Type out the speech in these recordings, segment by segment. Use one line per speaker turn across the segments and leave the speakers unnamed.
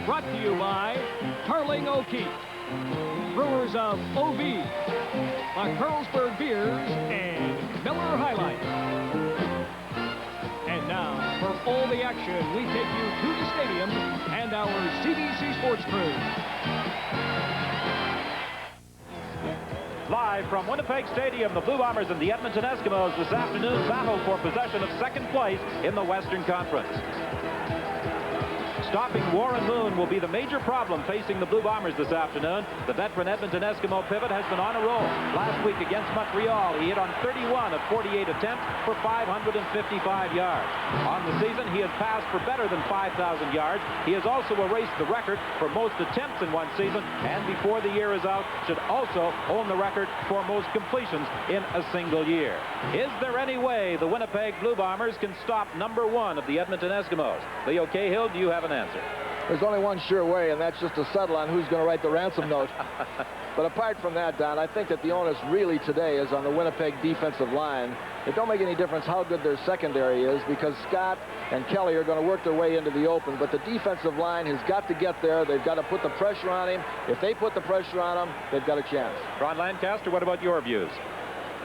Brought to you by Carling O'Keefe, brewers of OB, the Carlsberg Beers, and Miller High Life. And now, for all the action, we take you to the stadium and our CBC Sports crew.
Live from Winnipeg Stadium, the Blue Bombers and the Edmonton Eskimos this afternoon battle for possession of second place in the Western Conference. Stopping Warren Moon will be the major problem facing the Blue Bombers this afternoon. The veteran Edmonton Eskimo pivot has been on a roll. Last week against Montreal, he hit on 31 of 48 attempts for 555 yards. On the season, he has passed for better than 5,000 yards. He has also erased the record for most attempts in one season, and before the year is out, should also own the record for most completions in a single year. Is there any way the Winnipeg Blue Bombers can stop number one of the Edmonton Eskimos? Leo Cahill, do you have an answer?
There's only one sure way, and that's just to settle on who's going to write the ransom note. But apart from that, Don, I think that the onus really today is on the Winnipeg defensive line. It don't make any difference how good their secondary is, because Scott and Kelly are going to work their way into the open. But the defensive line has got to get there. They've got to put the pressure on him. If they put the pressure on him, they've got a chance.
Ron Lancaster, what about your views?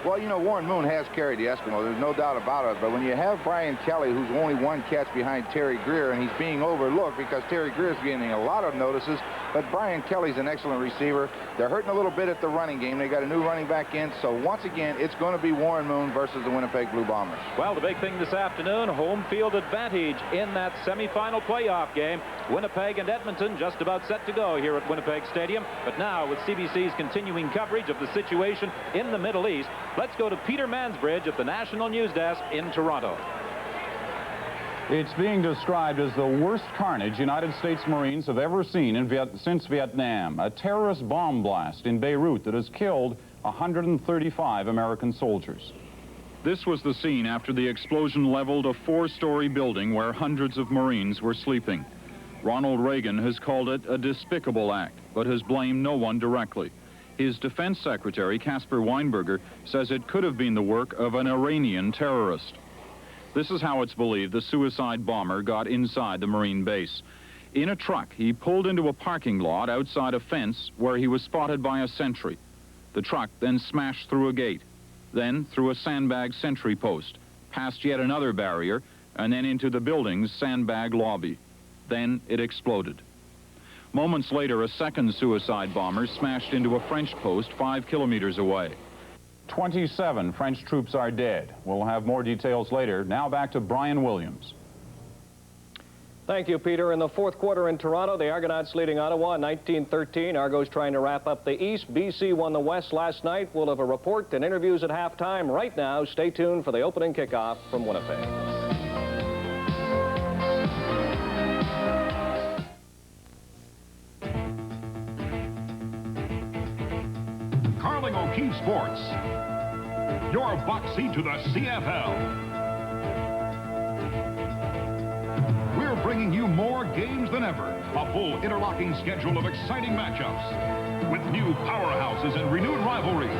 Well, you know, Warren Moon has carried the Eskimos. There's no doubt about it. But when you have Brian Kelly, who's only one catch behind Terry Greer, and he's being overlooked because Terry Greer is getting a lot of notices, but Brian Kelly's an excellent receiver. They're hurting a little bit at the running game. They got a new running back in. So once again, it's going to be Warren Moon versus the Winnipeg Blue Bombers.
Well, the big thing this afternoon, home field advantage in that semifinal playoff game. Winnipeg and Edmonton just about set to go here at Winnipeg Stadium. But now, with CBC's continuing coverage of the situation in the Middle East, let's go to Peter Mansbridge at the National News Desk in Toronto.
It's being described as the worst carnage United States Marines have ever seen since Vietnam. A terrorist bomb blast in Beirut that has killed 135 American soldiers. This was the scene after the explosion leveled a four-story building where hundreds of Marines were sleeping. Ronald Reagan has called it a despicable act, but has blamed no one directly. His defense secretary, Caspar Weinberger, says it could have been the work of an Iranian terrorist. This is how it's believed the suicide bomber got inside the Marine base. In a truck, he pulled into a parking lot outside a fence where he was spotted by a sentry. The truck then smashed through a gate, then through a sandbag sentry post, past yet another barrier, and then into the building's sandbag lobby. Then it exploded. Moments later, a second suicide bomber smashed into a French post 5 kilometers away. 27 French troops are dead. We'll have more details later. Now back to Brian Williams.
Thank you, Peter. In the fourth quarter in Toronto, the Argonauts leading Ottawa 19-13. Argos trying to wrap up the East. BC won the West last night. We'll have a report and interviews at halftime. Right now, stay tuned for the opening kickoff from Winnipeg.
Carling O'Keefe Sports, your boxy to the CFL. We're bringing you more games than ever. A full interlocking schedule of exciting matchups. With new powerhouses and renewed rivalries.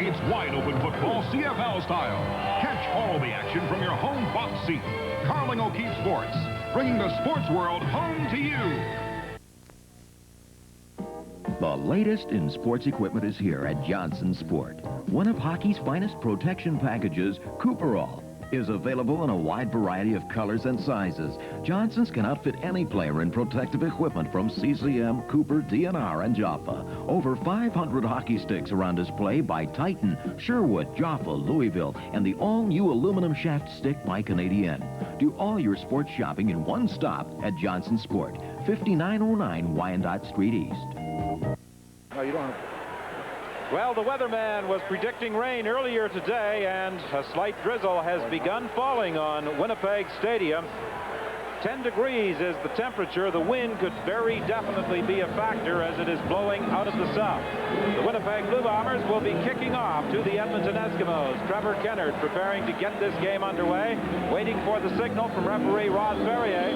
It's wide open football CFL style. Catch all the action from your home box seat. Carling O'Keefe Sports, bringing the sports world home to you.
The latest in sports equipment is here at Johnson Sport. One of hockey's finest protection packages, Cooperall, is available in a wide variety of colors and sizes. Johnson's can outfit any player in protective equipment from CCM, Cooper, DNR, and Jaffa. Over 500 hockey sticks are on display by Titan, Sherwood, Jaffa, Louisville, and the all-new aluminum shaft stick by Canadian. Do all your sports shopping in one stop at Johnson Sport, 5909 Wyandotte Street East.
No, you don't have...
Well, the weatherman was predicting rain earlier today, and a slight drizzle has begun falling on Winnipeg Stadium. 10 degrees is the temperature. The wind could very definitely be a factor as it is blowing out of the south. The Winnipeg Blue Bombers will be kicking off to the Edmonton Eskimos. Trevor Kennard preparing to get this game underway, waiting for the signal from referee Rod Ferrier.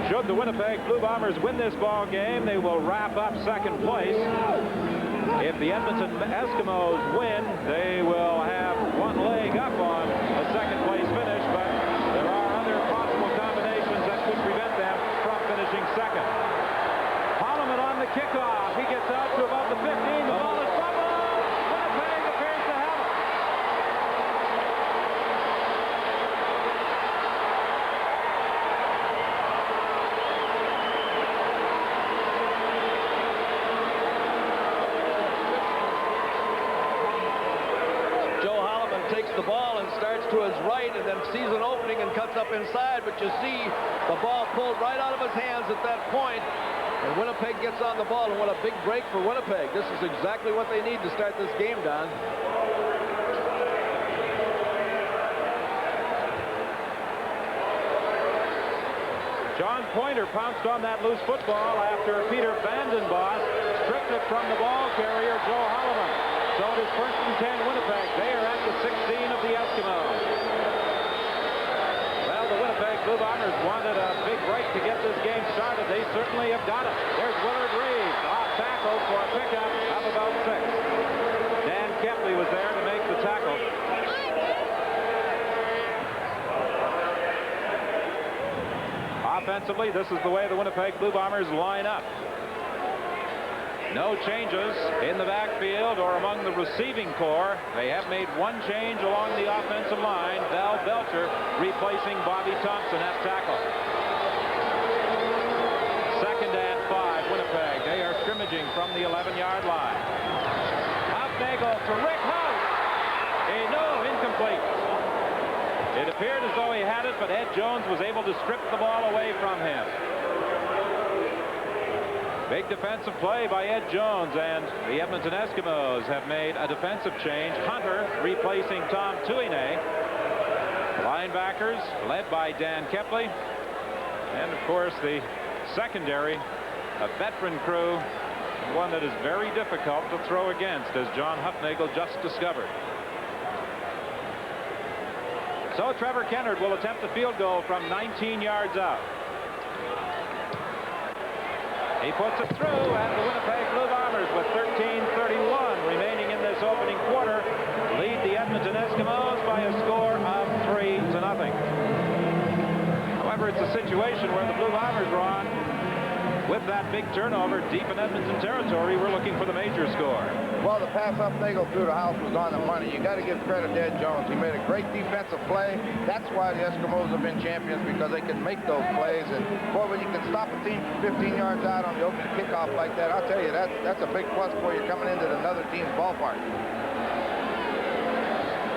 Should the Winnipeg Blue Bombers win this ball game, they will wrap up second place. If the Edmonton Eskimos win, they will have one leg up on a second place the kickoff. He gets out to about the 15. The ball is fumbled. Winnipeg appears to have it.
Joe Holloman takes the ball and starts to his right and then sees an opening and cuts up inside, but you see the ball pulled right out of his hands at that point, and Winnipeg gets on the ball, and what a big break for Winnipeg. This is exactly what they need to start this game, Don.
John Pointer pounced on that loose football after Peter Vandenbosch stripped it from the ball carrier, Joe Holloman. So it is 1st and 10 Winnipeg. They are at the 16 of the Eskimos. Well, the Winnipeg Blue Bombers wanted a big break to get this game started. They certainly have got it. There's Willard Reeves off tackle for a pickup of about 6. Dan Kepley was there to make the tackle. Offensively, this is the way the Winnipeg Blue Bombers line up. No changes in the backfield or among the receiving corps. They have made one change along the offensive line. Val Belcher replacing Bobby Thompson at tackle. 2nd and 5, Winnipeg. They are scrimmaging from the 11-yard line. Hufnagel to Rick House. No, incomplete. It appeared as though he had it, but Ed Jones was able to strip the ball away from him. Big defensive play by Ed Jones, and the Edmonton Eskimos have made a defensive change. Hunter replacing Tom Tuine. Linebackers led by Dan Kepley. And, of course, the secondary, a veteran crew, one that is very difficult to throw against, as John Hufnagel just discovered. So Trevor Kennard will attempt the field goal from 19 yards out. He puts it through, and the Winnipeg Blue Bombers, with 13:31 remaining in this opening quarter, lead the Edmonton Eskimos by a score of 3-0. However, it's a situation where the Blue Bombers are on with that big turnover deep in Edmonton territory. We're looking for the major score.
Well, the pass up Nagel through the house was on the money. You got to give credit to Ed Jones. He made a great defensive play. That's why the Eskimos have been champions, because they can make those plays. And boy, when you can stop a team 15 yards out on the opening kickoff like that, I'll tell you, that's a big plus for you coming into another team's ballpark.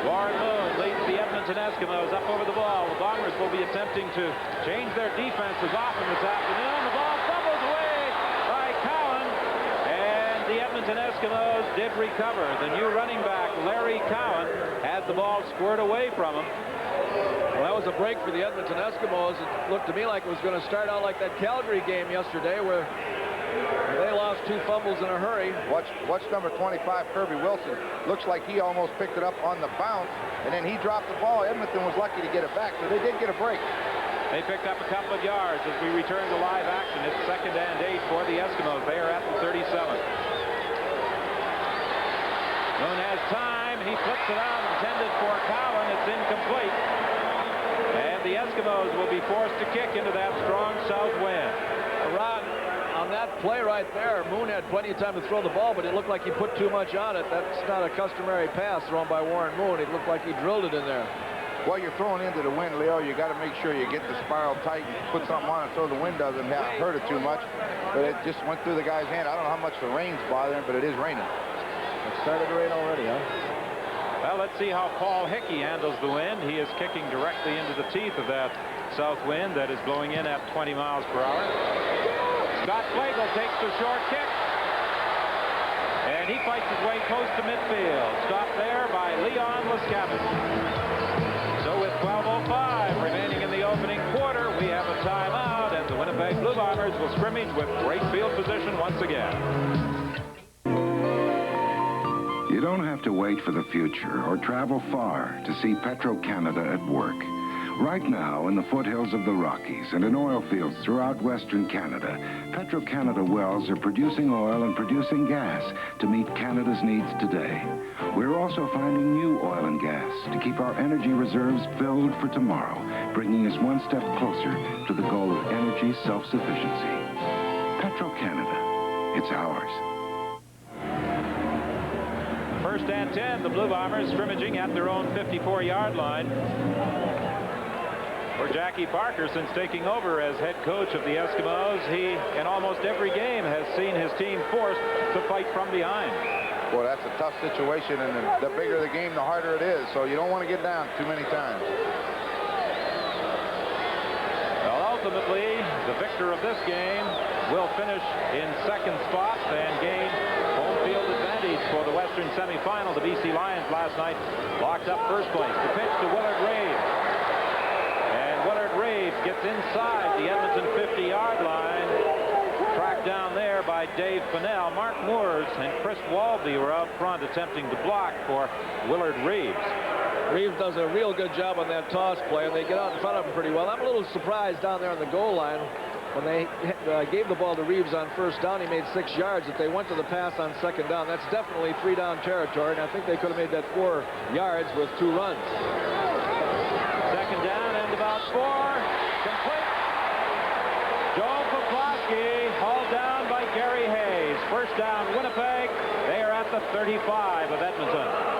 Warren Moon leads the Edmonton Eskimos up over the ball. The Bombers will be attempting to change their defenses often this afternoon. The ball fumbles away by Cowan, and the Edmonton Eskimos did recover. The new running back, Larry Cowan, had the ball squared away from him.
Well, that was a break for the Edmonton Eskimos. It looked to me like it was going to start out like that Calgary game yesterday, where they lost 2 fumbles in a hurry.
Watch number 25, Kirby Wilson. Looks like he almost picked it up on the bounce, and then he dropped the ball. Edmonton was lucky to get it back, so they did get a break.
They picked up a couple of yards as we return to live action. It's 2nd and 8 for the Eskimos. They are at the 37. Moon has time. He flips it out, intended for Cowan. It's incomplete. And the Eskimos will be forced to kick into that strong south wind.
Ron, on that play right there, Moon had plenty of time to throw the ball, but it looked like he put too much on it. That's not a customary pass thrown by Warren Moon. It looked like he drilled it in there.
Well, you're throwing into the wind, Leo. You got to make sure you get the spiral tight and put something on it so the wind doesn't hurt it too much. But it just went through the guy's hand. I don't know how much the rain's bothering, but it is raining.
It started to rain already, huh?
Well, let's see how Paul Hickey handles the wind. He is kicking directly into the teeth of that south wind that is blowing in at 20 miles per hour. Scott Flagel takes the short kick, and he fights his way close to midfield. Stopped there by Leon Lescavage. So with 12:05 remaining in the opening quarter, we have a timeout, and the Winnipeg Blue Bombers will scrimmage with great field position once again.
You don't have to wait for the future or travel far to see Petro-Canada at work. Right now, in the foothills of the Rockies and in oil fields throughout Western Canada, Petro-Canada wells are producing oil and producing gas to meet Canada's needs today. We're also finding new oil and gas to keep our energy reserves filled for tomorrow, bringing us one step closer to the goal of energy self-sufficiency. Petro-Canada. it's ours.
First and 10, the Blue Bombers scrimmaging at their own 54-yard line. For Jackie Parker, since taking over as head coach of the Eskimos, he, in almost every game, has seen his team forced to fight from behind.
Well, that's a tough situation, and the bigger the game, the harder it is. So you don't want to get down too many times.
Well, ultimately, the victor of this game will finish in second spot and gain home field advantage for the Western semifinal. The BC Lions last night locked up first place. The pitch to Willard Reeves. And Willard Reeves gets inside the Edmonton 50-yard line. Tracked down there by Dave Fennell. Mark Moores and Chris Walby were out front attempting to block for Willard Reeves.
Reeves does a real good job on that toss play, and they get out in front of him pretty well. I'm a little surprised down there on the goal line when they gave the ball to Reeves on first down. He made 6 yards. That they went to the pass on second down. That's definitely 3-down territory, and I think they could have made that 4 yards with 2 runs.
Second down and about 4. Complete. Joe Poplawski hauled down by Gary Hayes. First down, Winnipeg. They are at the 35 of Edmonton.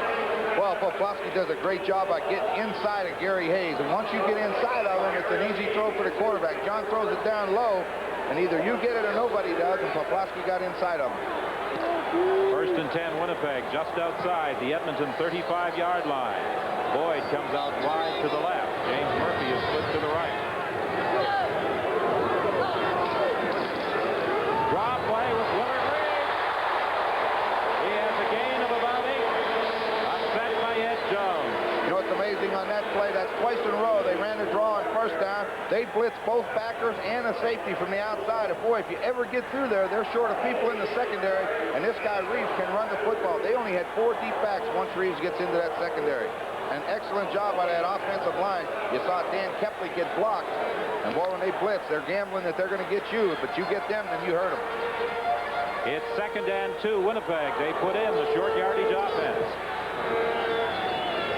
Well, Poplawski does a great job by getting inside of Gary Hayes. And once you get inside of him, it's an easy throw for the quarterback. John throws it down low, and either you get it or nobody does, and Poplawski got inside of him.
First and 10, Winnipeg, just outside the Edmonton 35-yard line. Boyd comes out wide to the left. James Murphy is split to the right. Draw play with Willard Reeves. He has a gain of about 8. Upset by Ed Jones.
You know what's amazing on that play? That's twice in a row. They ran the draw on first down. They blitz both backers and a safety from the outside. And boy, if you ever get through there, they're short of people in the secondary. And this guy Reeves can run the football. They only had 4 deep backs once Reeves gets into that secondary. An excellent job by that offensive line. You saw Dan Kepley get blocked. And boy, when they blitz, they're gambling that they're going to get you. But you get them, then you hurt them.
It's second and 2, Winnipeg. They put in the short yardage offense.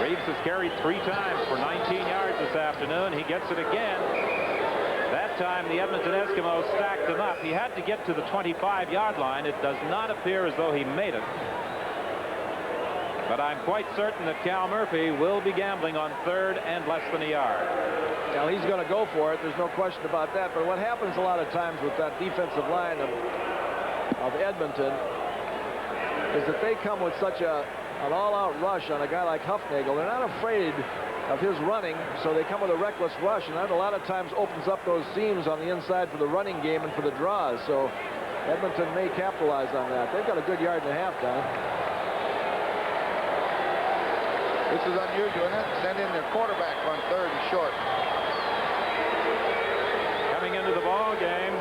Reeves has carried 3 times for 19 yards this afternoon. He gets it again. That time, the Edmonton Eskimos stacked him up. He had to get to the 25-yard line. It does not appear as though he made it. But I'm quite certain that Cal Murphy will be gambling on 3rd and less than a yard.
Well, he's going to go for it. There's no question about that. But what happens a lot of times with that defensive line of Edmonton is that they come with such an all-out rush on a guy like Huffnagel. They're not afraid of his running, so they come with a reckless rush, and that a lot of times opens up those seams on the inside for the running game and for the draws. So Edmonton may capitalize on that. They've got a good yard and a half, Don.
This is unusual, isn't it? Send in their quarterback on 3rd and short.
Coming into the ball game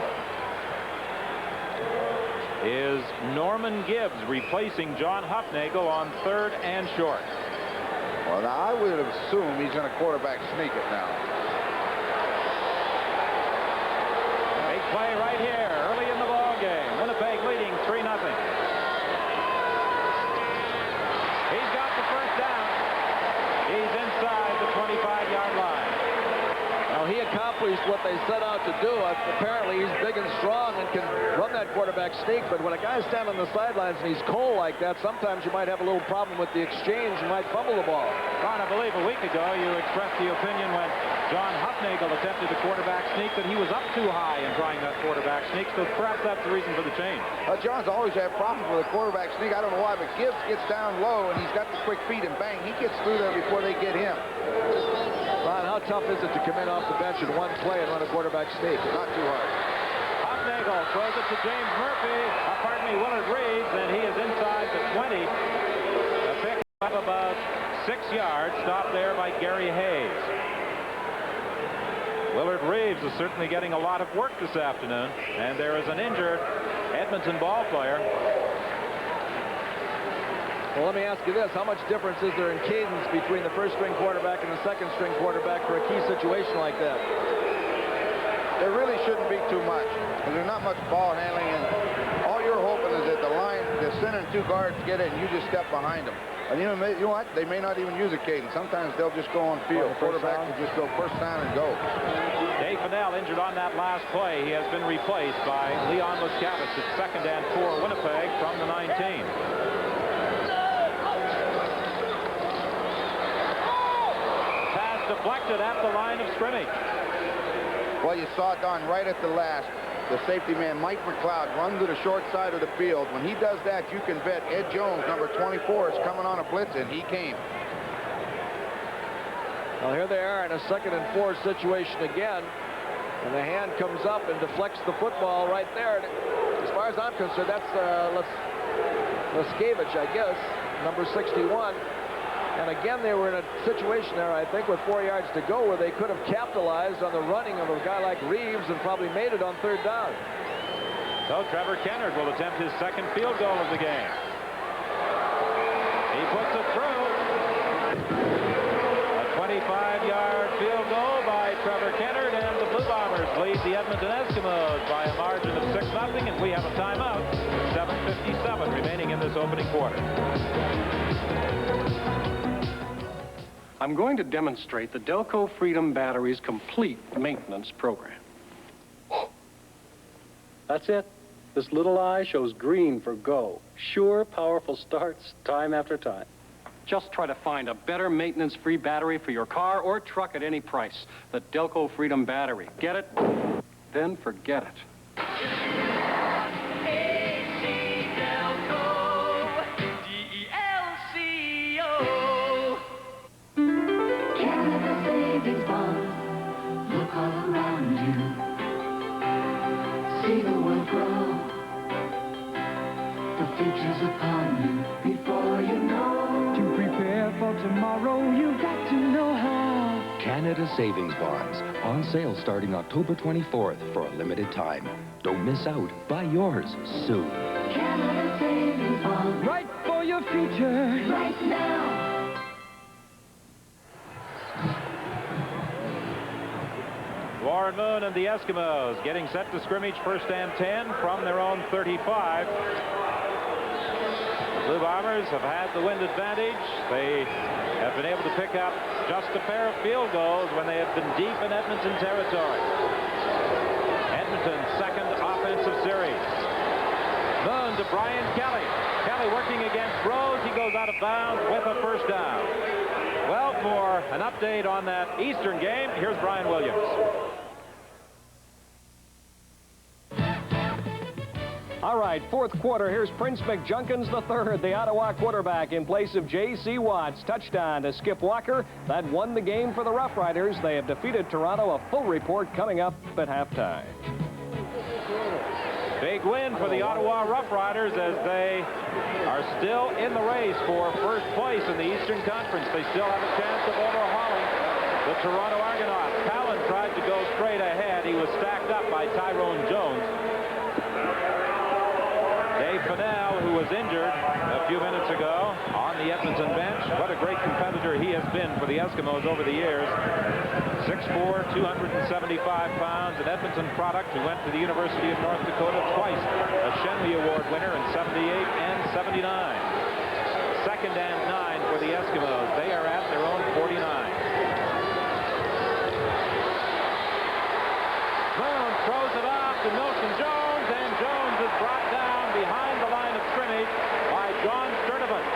is Norman Gibbs replacing John Huffnagel on 3rd and short.
Well, now I would assume he's going to quarterback sneak it now.
Big play right here early in the ball game. Winnipeg leading 3-0. He's got the first down. He's inside the 25-yard line.
Now, he accomplished what they set out to do. Apparently, he's big and strong and can run that quarterback sneak, but when a guy's standing on the sidelines and he's cold like that, sometimes you might have a little problem with the exchange. You might fumble the ball.
Ron, I believe a week ago you expressed the opinion when John Huffnagel attempted the quarterback sneak that he was up too high in trying that quarterback sneak, so perhaps that's the reason for the change.
John's always had problems with a quarterback sneak. I don't know why, but Gibbs gets down low, and he's got the quick feet, and bang, he gets through there before they get him.
Ron, how tough is it to come in off the bench in one play and run a quarterback sneak?
Not too hard.
Huffnagel throws it to James Murphy, Willard Reeves, and he is inside the 20. A pick up about 6 yards, stopped there by Gary Hayes. Willard Reeves is certainly getting a lot of work this afternoon, and there is an injured Edmonton ball player.
Well, let me ask you this. How much difference is there in cadence between the first-string quarterback and the second-string quarterback for a key situation like that?
There really shouldn't be too much, because there's not much ball handling, and all you're hoping is that the line, the center and 2 guards get it, and you just step behind them. And you know what? They may not even use a cadence. Sometimes they'll just go on field. Quarterback will just go first down and go.
Dave Fennell injured on that last play. He has been replaced by Leon Muscavage. Makes it 2nd and 4 Winnipeg from the 19. Pass deflected at the line of scrimmage.
Well, you saw it done right at the last. The safety man, Mike McLeod, runs to the short side of the field. When he does that, you can bet Ed Jones, number 24, is coming on a blitz, and he came.
Well, here they are in a 2nd and 4 situation again. And the hand comes up and deflects the football right there. And as far as I'm concerned, that's Leskevich, I guess, number 61. And again, they were in a situation there, I think, with 4 yards to go where they could have capitalized on the running of a guy like Reeves and probably made it on 3rd down.
So Trevor Kennard will attempt his 2nd field goal of the game. He puts it through. A 25-yard field goal by Trevor Kennard, and the Blue Bombers lead the Edmonton Eskimos by a margin of 6-0, and we have a timeout. 7:57 remaining in this opening quarter.
I'm going to demonstrate the Delco Freedom Battery's complete maintenance program. That's it. This little eye shows green for go. Sure, powerful starts time after time. Just try to find a better maintenance-free battery for your car or truck at any price. The Delco Freedom Battery. Get it? Then forget it.
Look all around you. See the world grow. The future's upon you before you know. To prepare for tomorrow, you've got to know how.
Canada Savings Bonds. On sale starting October 24th for a limited time. Don't miss out. Buy yours soon.
Canada Savings Bonds.
Right for your future.
Right now.
Warren Moon and the Eskimos getting set to scrimmage 1st and 10 from their own 35. The Blue Bombers have had the wind advantage. They have been able to pick up just a pair of field goals when they have been deep in Edmonton territory. Edmonton's 2nd offensive series. Moon to Brian Kelly. Kelly working against Rose. He goes out of bounds with a 1st down. Well, for an update on that Eastern game, here's Brian Williams.
All right, 4th quarter. Here's Prince McJunkins III, the Ottawa quarterback, in place of J.C. Watts. Touchdown to Skip Walker. That won the game for the Rough Riders. They have defeated Toronto. A full report coming up at halftime.
Big win for the Ottawa Rough Riders as they are still in the race for 1st place in the Eastern Conference. They still have a chance of overhauling the Toronto Argonauts. Palin tried to go straight ahead. He was stacked up by Tyrone Jones. Dave Fennell, who was injured a few minutes ago on the Edmonton bench. What a great competitor he has been for the Eskimos over the years. 6'4", 275 pounds, an Edmonton product who went to the University of North Dakota twice. A Shenley Award winner in 78 and 79. 2nd and 9 for the Eskimos. They are at their own 49. Moon throws it off to Milton Jones, and Jones is brought down behind the line of scrimmage by John Sturdivant.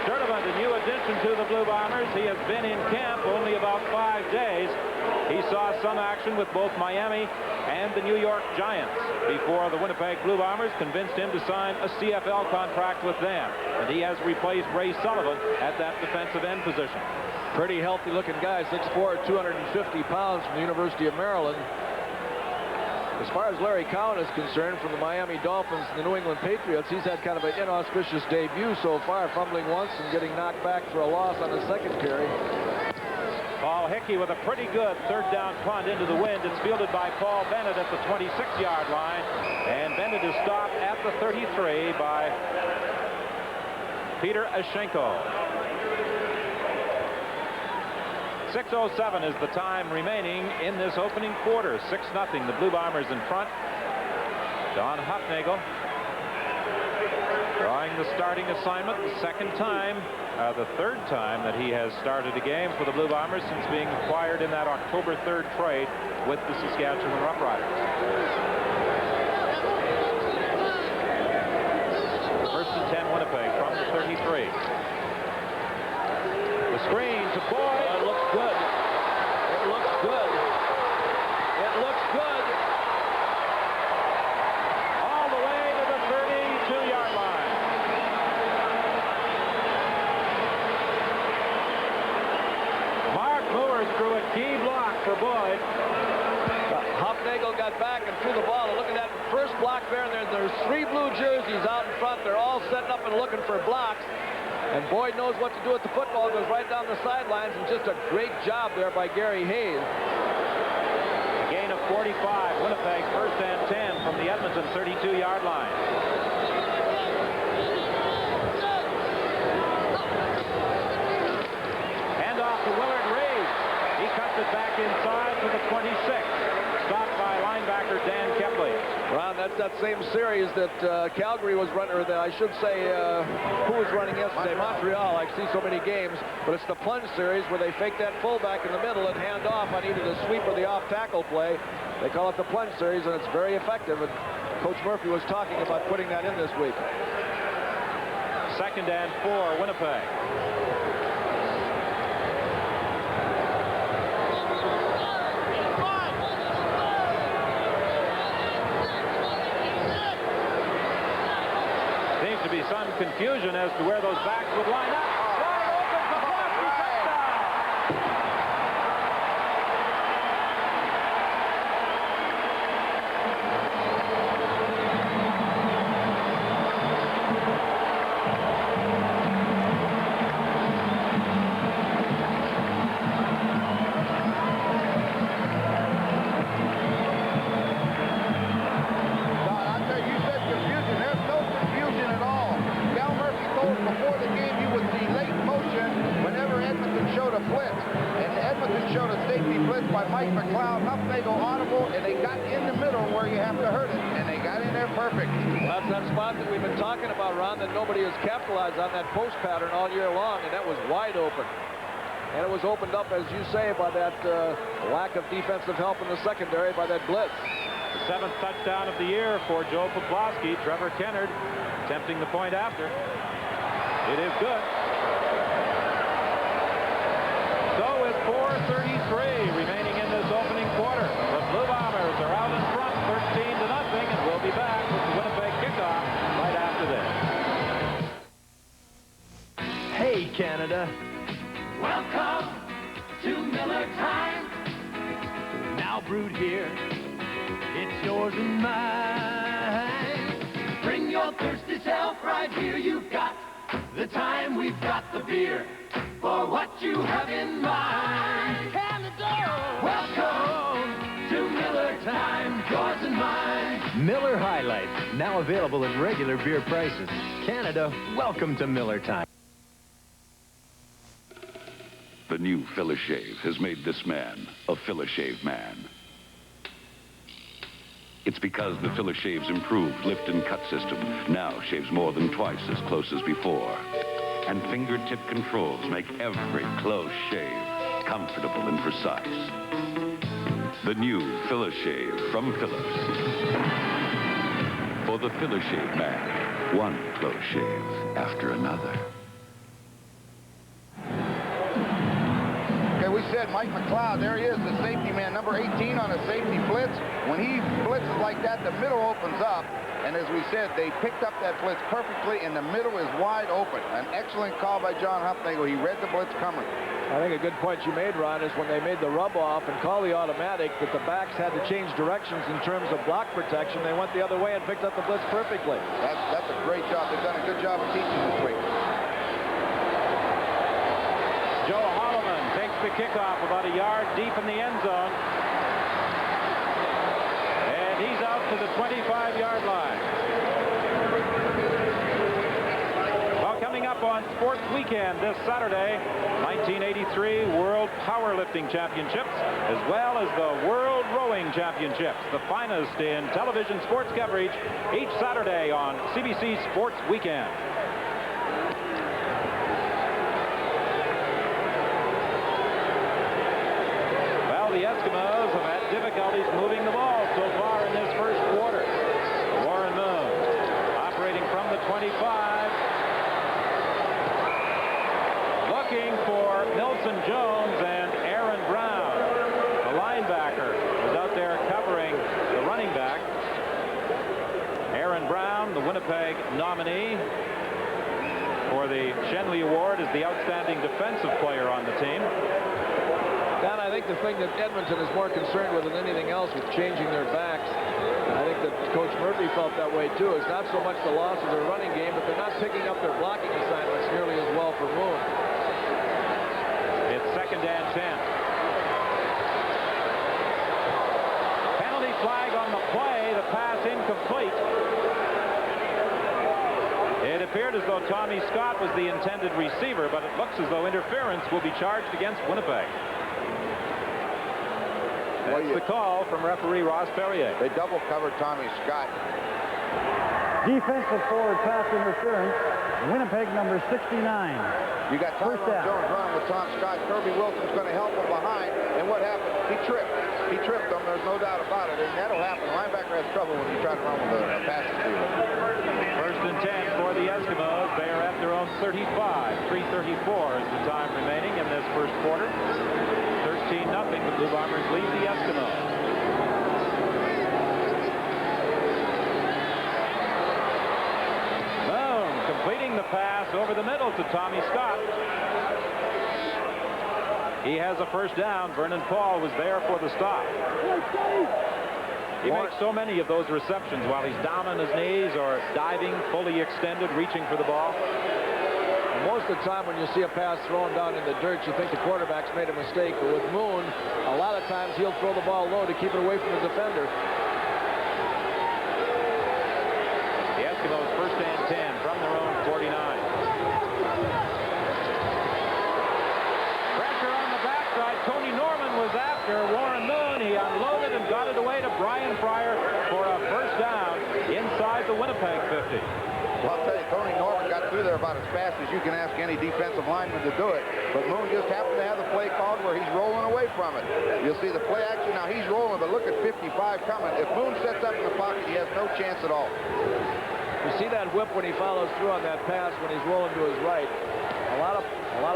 Sturdivant, a new addition to the Blue Bombers. He has been in camp only about 5 days. He saw some action with both Miami and the New York Giants before the Winnipeg Blue Bombers convinced him to sign a CFL contract with them. And he has replaced Ray Sullivan at that defensive end position.
Pretty healthy-looking guy, 6'4", 250 pounds from the University of Maryland. As far as Larry Cowan is concerned, from the Miami Dolphins and the New England Patriots, he's had kind of an inauspicious debut so far, fumbling once and getting knocked back for a loss on the 2nd carry.
Paul Hickey with a pretty good 3rd down punt into the wind. It's fielded by Paul Bennett at the 26-yard line, and Bennett is stopped at the 33 by Peter Ashenko. 6:07 is the time remaining in this opening quarter. 6-0, the Blue Bombers in front. Don Huffnagel drawing the starting assignment the 2nd time, the 3rd time that he has started a game for the Blue Bombers since being acquired in that October 3rd trade with the Saskatchewan Roughriders. to Boyd.
It looks good. It looks good. It looks good.
All the way to the 32-yard line. Mark Moore threw a key block for Boyd.
Hufnagel got back and threw the ball. And look at that first block there. And there's 3 blue jerseys out in front. They're all setting up and looking for blocks. And Boyd knows what to do with the football. Goes right down the sidelines. And just a great job there by Gary Hayes.
A gain of 45. Winnipeg first and 10 from the Edmonton 32-yard line. Handoff to Willard Reeves. He cuts it back inside to the 26. Stopped by linebacker Dan Kepley.
Ron, that's that same series that Calgary was running, or I should say, who was running yesterday? Montreal. I see so many games, but it's the plunge series where they fake that fullback in the middle and hand off on either the sweep or the off-tackle play. They call it the plunge series, and it's very effective. And Coach Murphy was talking about putting that in this week.
Second and 4, Winnipeg. Seems to be some confusion as to where those backs would line up. Wide open for Boston, touchdown!
By Mike McLeod, Hufnagel audible, and they got in the middle where you have to hurt it, and they got in there perfect.
Well, that's that spot that we've been talking about, Ron, that nobody has capitalized on, that post pattern all year long, and that was wide open. And it was opened up, as you say, by that lack of defensive help in the secondary, by that blitz.
The 7th touchdown of the year for Joe Poplawski. Trevor Kennard attempting the point after. It is good. So with 4:33 remaining in this opening quarter, the Blue Bombers are out in front 13-0, and we'll be back with the Winnipeg kickoff right after this.
Hey, Canada.
Welcome to Miller Time.
Now brewed here, it's yours and mine.
Bring your thirsty self right here. You've got the time, we've got the beer for what you have in mind. Canada. Welcome to Miller Time, yours and mine.
Miller High Life, now available at regular beer prices. Canada, welcome to Miller Time.
The new Philishave has made this man a Philishave man. It's because the Philishave's improved lift and cut system now shaves more than twice as close as before. And fingertip controls make every close shave comfortable and precise. The new Philishave from Philips. For the Philishave man, one close shave after another.
Okay, we said Mike McLeod, there he is, the safety man, number 18 on a safety blitz. When he blitzes like that, the middle opens up. And as we said, they picked up that blitz perfectly, and the middle is wide open. An excellent call by John Hufnagel. He read the blitz coming.
I think a good point you made, Ron, is when they made the rub off and call the automatic, that the backs had to change directions in terms of block protection. They went the other way and picked up the blitz perfectly.
That's a great job. They've done a good job of teaching this week.
Joe Holloman takes the kickoff about a yard deep in the end zone. And he's out to the 25-yard line. Well, coming up on Sports Weekend this Saturday, 1983 World Powerlifting Championships, as well as the World Rowing Championships, the finest in television sports coverage, each Saturday on CBC Sports Weekend. The Eskimos have had difficulties moving the ball so far in this first quarter. Warren Moon operating from the 25. Looking for Nelson the Winnipeg nominee for the Shenley Award is the outstanding defensive player on the team.
Dan, I think the thing that Edmonton is more concerned with than anything else with changing their backs, I think that Coach Murphy felt that way too. It's not so much the loss of their running game, but they're not picking up their blocking assignments nearly as well for Moon.
It's 2nd and 10. Penalty flag on the play. The pass incomplete. It appeared as though Tommy Scott was the intended receiver, but it looks as though interference will be charged against Winnipeg. That's the call from referee Ross Perrier.
They double covered Tommy Scott.
Defensive forward pass interference. Winnipeg number 69.
You got Tyrone Jones running with Tom Scott. Kirby Wilson's going to help him behind. And what happened? He tripped. He tripped him. There's no doubt about it. And that'll happen. The linebacker has trouble when you try to run with a pass receiver.
1st and 10 for the Eskimos. They are at their own 35. 3:34 is the time remaining in this first quarter. 13-0. The Blue Bombers lead the Eskimos. Moon completing the pass over the middle to Tommy Scott. He has a first down. Vernon Paul was there for the stop. He makes so many of those receptions while he's down on his knees or diving, fully extended, reaching for the ball.
Most of the time when you see a pass thrown down in the dirt, you think the quarterback's made a mistake. But with Moon, a lot of times he'll throw the ball low to keep it away from the defender.
The Eskimos 1st and 10 from their own 49. Pressure on the backside. Tony Norman was after Warren Moon. He unloaded and got it away to Brian Fryer for a first down inside the Winnipeg 50.
Well, I'll tell you, Tony Norman got through there about as fast as you can ask any defensive lineman to do it. But Moon just happened to have the play called where he's rolling away from it. You'll see the play action. Now he's rolling, but look at 55 coming. If Moon sets up in the pocket, he has no chance at all.
You see that whip when he follows through on that pass when he's rolling to his right. A lot of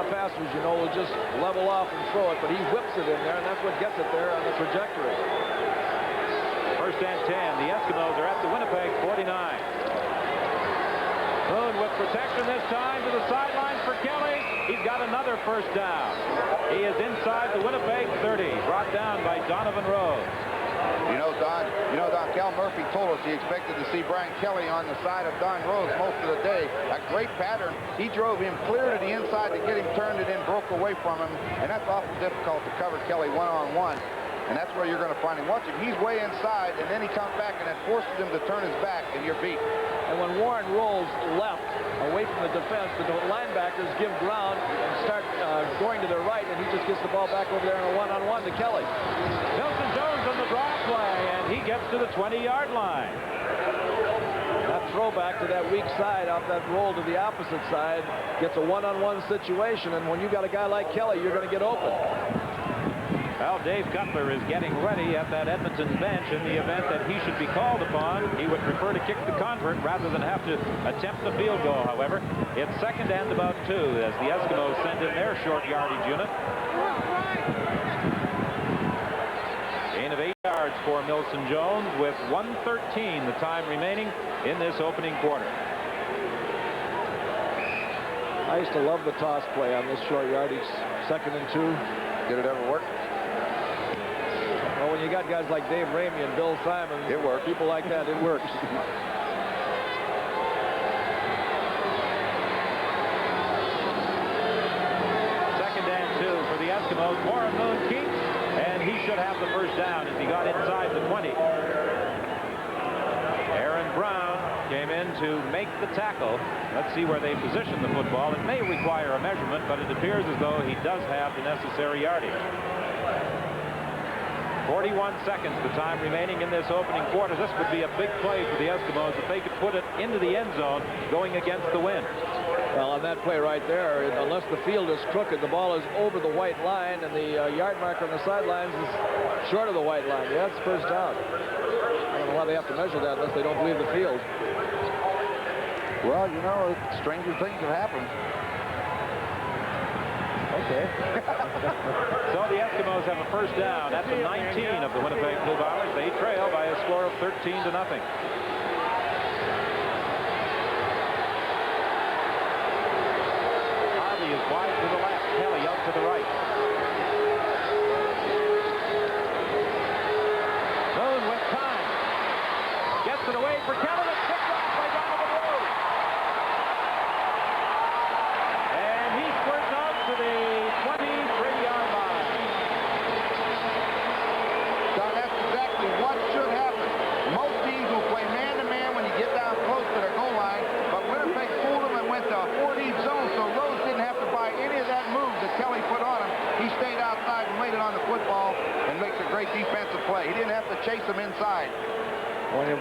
passers, you know, will just level off and throw it, but he whips it in there, and that's what gets it there on the trajectory.
1st and 10. The Eskimos are at the Winnipeg 49. Moon with protection this time to the sideline for Kelly. He's got another first down. He is inside the Winnipeg 30, brought down by Donovan Rose.
You know, Don, Cal Murphy told us he expected to see Brian Kelly on the side of Don Rose most of the day. A great pattern. He drove him clear to the inside to get him turned and then broke away from him. And that's awful difficult to cover Kelly one-on-one. And that's where you're going to find him. Watch him. He's way inside, and then he comes back, and that forces him to turn his back, and you're beat.
And when Warren rolls left, away from the defense, the linebackers give ground and start going to their right, and he just gets the ball back over there in a one-on-one to Kelly.
Nelson Jones on the draw play, and he gets to the 20-yard line.
That throwback to that weak side off that roll to the opposite side gets a one-on-one situation, and when you got a guy like Kelly, you're going to get open.
Well, Dave Cutler is getting ready at that Edmonton bench in the event that he should be called upon. He would prefer to kick the convert rather than have to attempt the field goal, however. It's 2nd and about 2 as the Eskimos send in their short yardage unit. Gain of 8 yards for Milson Jones with 1:13 the time remaining in this opening quarter.
I used to love the toss play on this short yardage, 2nd and 2.
Did it ever work?
Well, when you got guys like Dave Ramey and Bill Simon,
it works.
People like that, it works.
2nd and 2 for the Eskimos. Warren Moon keeps, and he should have the first down as he got inside the 20. Aaron Brown came in to make the tackle. Let's see where they position the football. It may require a measurement, but it appears as though he does have the necessary yardage. 41 seconds the time remaining in this opening quarter. This would be a big play for the Eskimos if they could put it into the end zone going against the wind.
Well, on that play right there, unless the field is crooked, the ball is over the white line, and the yard marker on the sidelines is short of the white line. Yeah, it's first down. I don't know why they have to measure that unless they don't believe the field.
Well, you know, stranger things have happened.
Okay.
So the Eskimos have a first down at the 19 of the Winnipeg Blue Bombers. They trail by a score of 13-0.
on the football and makes a great defensive play. He didn't have to chase him inside.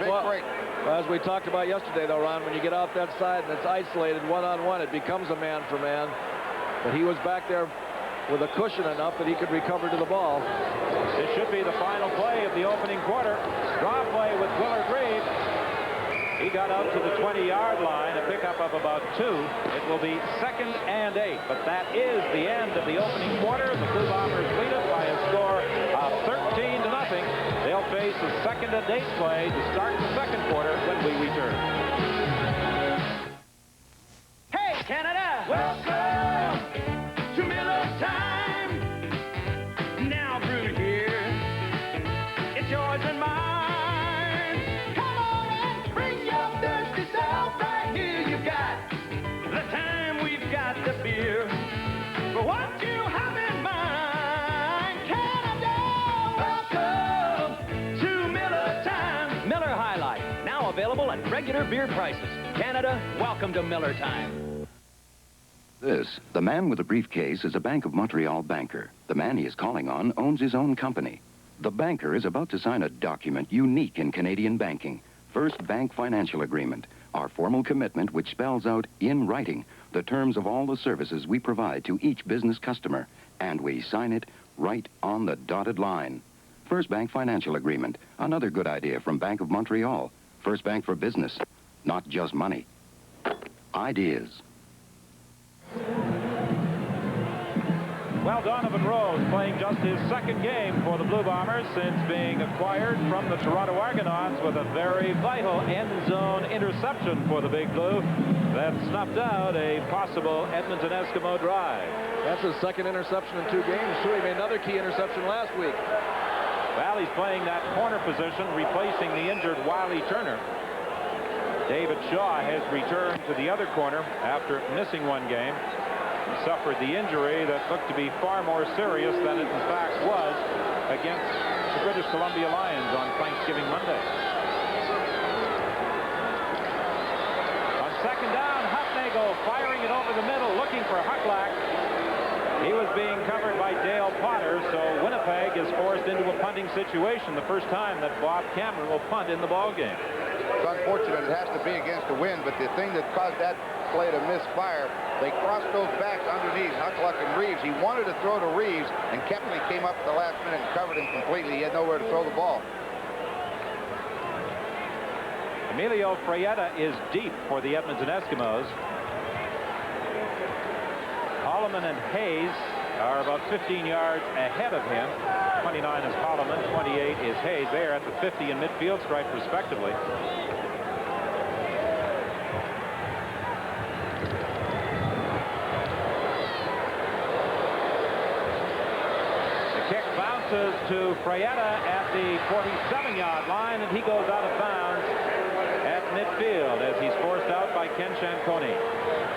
Big break.
As we talked about yesterday, though, Ron, when you get out that side and it's isolated one-on-one, it becomes a man-for-man. But he was back there with a cushion enough that he could recover to the ball.
This should be the final play of the opening quarter. Draw play with Willard Reed. He got out to the 20-yard line, a pickup of about 2. It will be 2nd and 8, but that is the end of the opening quarter. The Blue Bombers lead it by a score of 13-0. They'll face a 2nd and 8 play to start the second quarter when we return.
Hey, Canada! Welcome to Miller Time. Now brewed here, it's yours and mine. Come on and bring your thirsty self right here. You've got the time, we've got the beer. For what you have in mind, Canada, welcome to Miller Time.
Miller High Life, now available at regular beer prices. Canada, welcome to Miller Time.
This, the man with the briefcase, is a Bank of Montreal banker. The man he is calling on owns his own company. The banker is about to sign a document unique in Canadian banking. First Bank Financial Agreement, our formal commitment which spells out in writing the terms of all the services we provide to each business customer, and we sign it right on the dotted line. First Bank Financial Agreement, another good idea from Bank of Montreal. First Bank for business, not just money. Ideas.
Well, Donovan Rose playing just his second game for the Blue Bombers since being acquired from the Toronto Argonauts with a very vital end zone interception for the Big Blue that snuffed out a possible Edmonton Eskimo drive.
That's his second interception in 2 games, too. He made another key interception last week.
Well, he's playing that corner position, replacing the injured Wiley Turner. David Shaw has returned to the other corner after missing 1 game. He suffered the injury that looked to be far more serious than it in fact was against the British Columbia Lions on Thanksgiving Monday. On second down, Hufnagel firing it over the middle, looking for Hucklack. He was being covered by Dale Potter, so Winnipeg is forced into a punting situation. The first time that Bob Cameron will punt in the ballgame.
It's unfortunate it has to be against the wind, but the thing that caused that play to misfire, they crossed those backs underneath Huckluck and Reeves. He wanted to throw to Reeves, and Kepley came up at the last minute and covered him completely. He had nowhere to throw the ball.
Emilio Fraietta is deep for the Edmonton Eskimos. Holloman and Hayes are about 15 yards ahead of him. 29 is Holloman, 28 is Hayes. They are at the 50 and midfield stripe, respectively. The kick bounces to Fraietta at the 47-yard line, and he goes out of bounds at midfield as he's forced out by Ken Shankoni.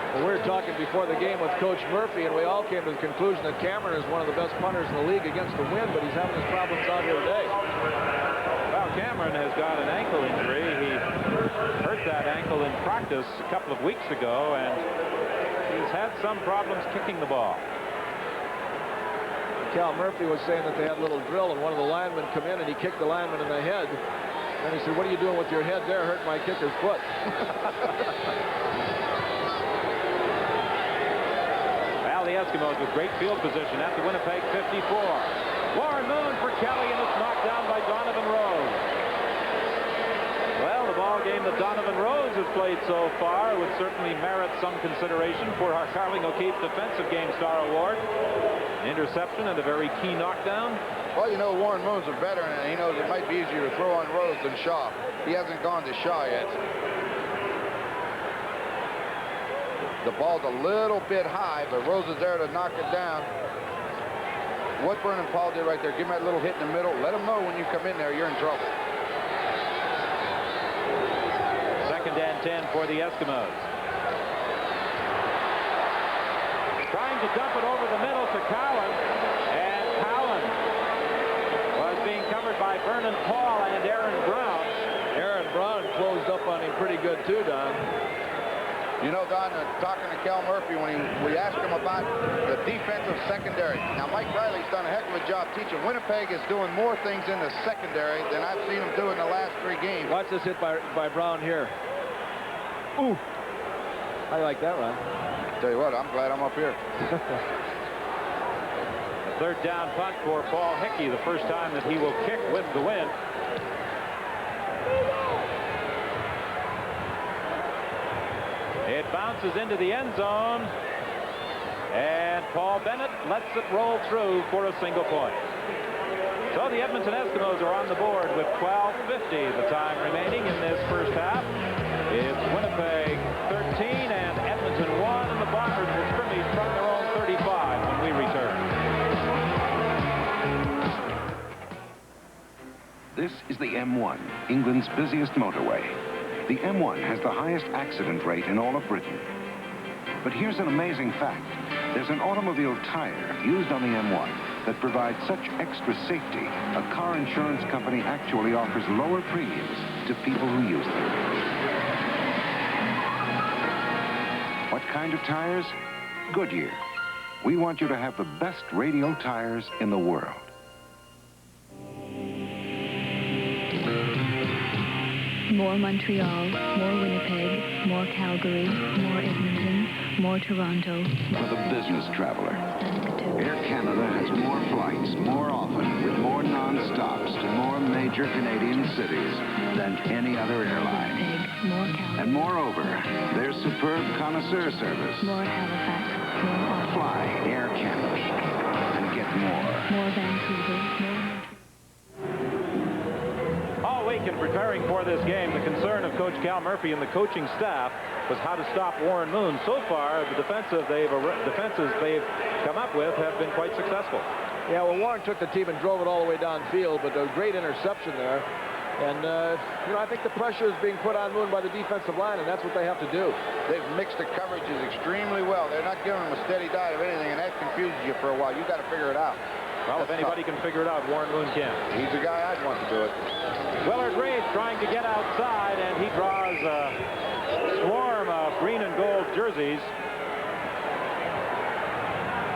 Well, we were talking before the game with Coach Murphy, and we all came to the conclusion that Cameron is one of the best punters in the league against the wind, but he's having his problems out here today.
Well, Cameron has got an ankle injury. He hurt that ankle in practice a couple of weeks ago, and he's had some problems kicking the ball.
Cal Murphy was saying that they had a little drill, and one of the linemen come in, and he kicked the lineman in the head. And he said, "What are you doing with your head there? Hurt my kicker's foot."
The Eskimos with great field position at the Winnipeg 54. Warren Moon for Kelly, and it's knocked down by Donovan Rose. Well, the ball game that Donovan Rose has played so far would certainly merit some consideration for our Carling O'Keefe Defensive Game Star Award. An interception and a very key knockdown.
Well, you know, Warren Moon's a veteran, and he knows it might be easier to throw on Rose than Shaw. He hasn't gone to Shaw yet. The ball's a little bit high, but Rose is there to knock it down. What Vernon Paul did right there, give him that little hit in the middle. Let him know when you come in there, you're in trouble.
2nd and 10 for the Eskimos. Trying to dump it over the middle to Cowan, and Cowan was being covered by Vernon Paul and Aaron Brown.
Aaron Brown closed up on him pretty good too, Don.
You know, Don, talking to Cal Murphy, when we asked him about the defensive secondary. Now, Mike Riley's done a heck of a job teaching. Winnipeg is doing more things in the secondary than I've seen them do in the last 3 games.
Watch this hit by Brown here. Ooh. I like that, Ron.
Tell you what, I'm glad I'm up here.
The third down punt for Paul Hickey, the first time that he will kick with the win. It bounces into the end zone, and Paul Bennett lets it roll through for a single point. So the Edmonton Eskimos are on the board with 12:50 the time remaining in this first half. It's Winnipeg 13 and Edmonton 1, and the Bombers will scrimmage from their own 35 when we return.
This is the M1, England's busiest motorway. The M1 has the highest accident rate in all of Britain. But here's an amazing fact. There's an automobile tire used on the M1 that provides such extra safety, a car insurance company actually offers lower premiums to people who use them. What kind of tires? Goodyear. We want you to have the best radial tires in the world.
More Montreal, more Winnipeg, more Calgary, more Edmonton, more Toronto.
For the business traveler, Air Canada has more flights, more often, with more non-stops to more major Canadian cities than any other airline.
More Calgary.
And moreover, their superb connoisseur service.
More Halifax, more Ottawa.
Fly Air Canada and get more.
More Vancouver, more
In preparing for this game, the concern of Coach Cal Murphy and the coaching staff was how to stop Warren Moon. So far, the defenses they've come up with have been quite successful.
Yeah, well, Warren took the team and drove it all the way downfield, but a great interception there. And, you know, I think the pressure is being put on Moon by the defensive line, and that's what they have to do.
They've mixed the coverages extremely well. They're not giving them a steady diet of anything, and that confuses you for a while. You've got to figure it out.
Well, if anybody can figure it out, Warren Moon can.
He's the guy I'd want to do it.
Willard Reed trying to get outside, and he draws a swarm of green and gold jerseys.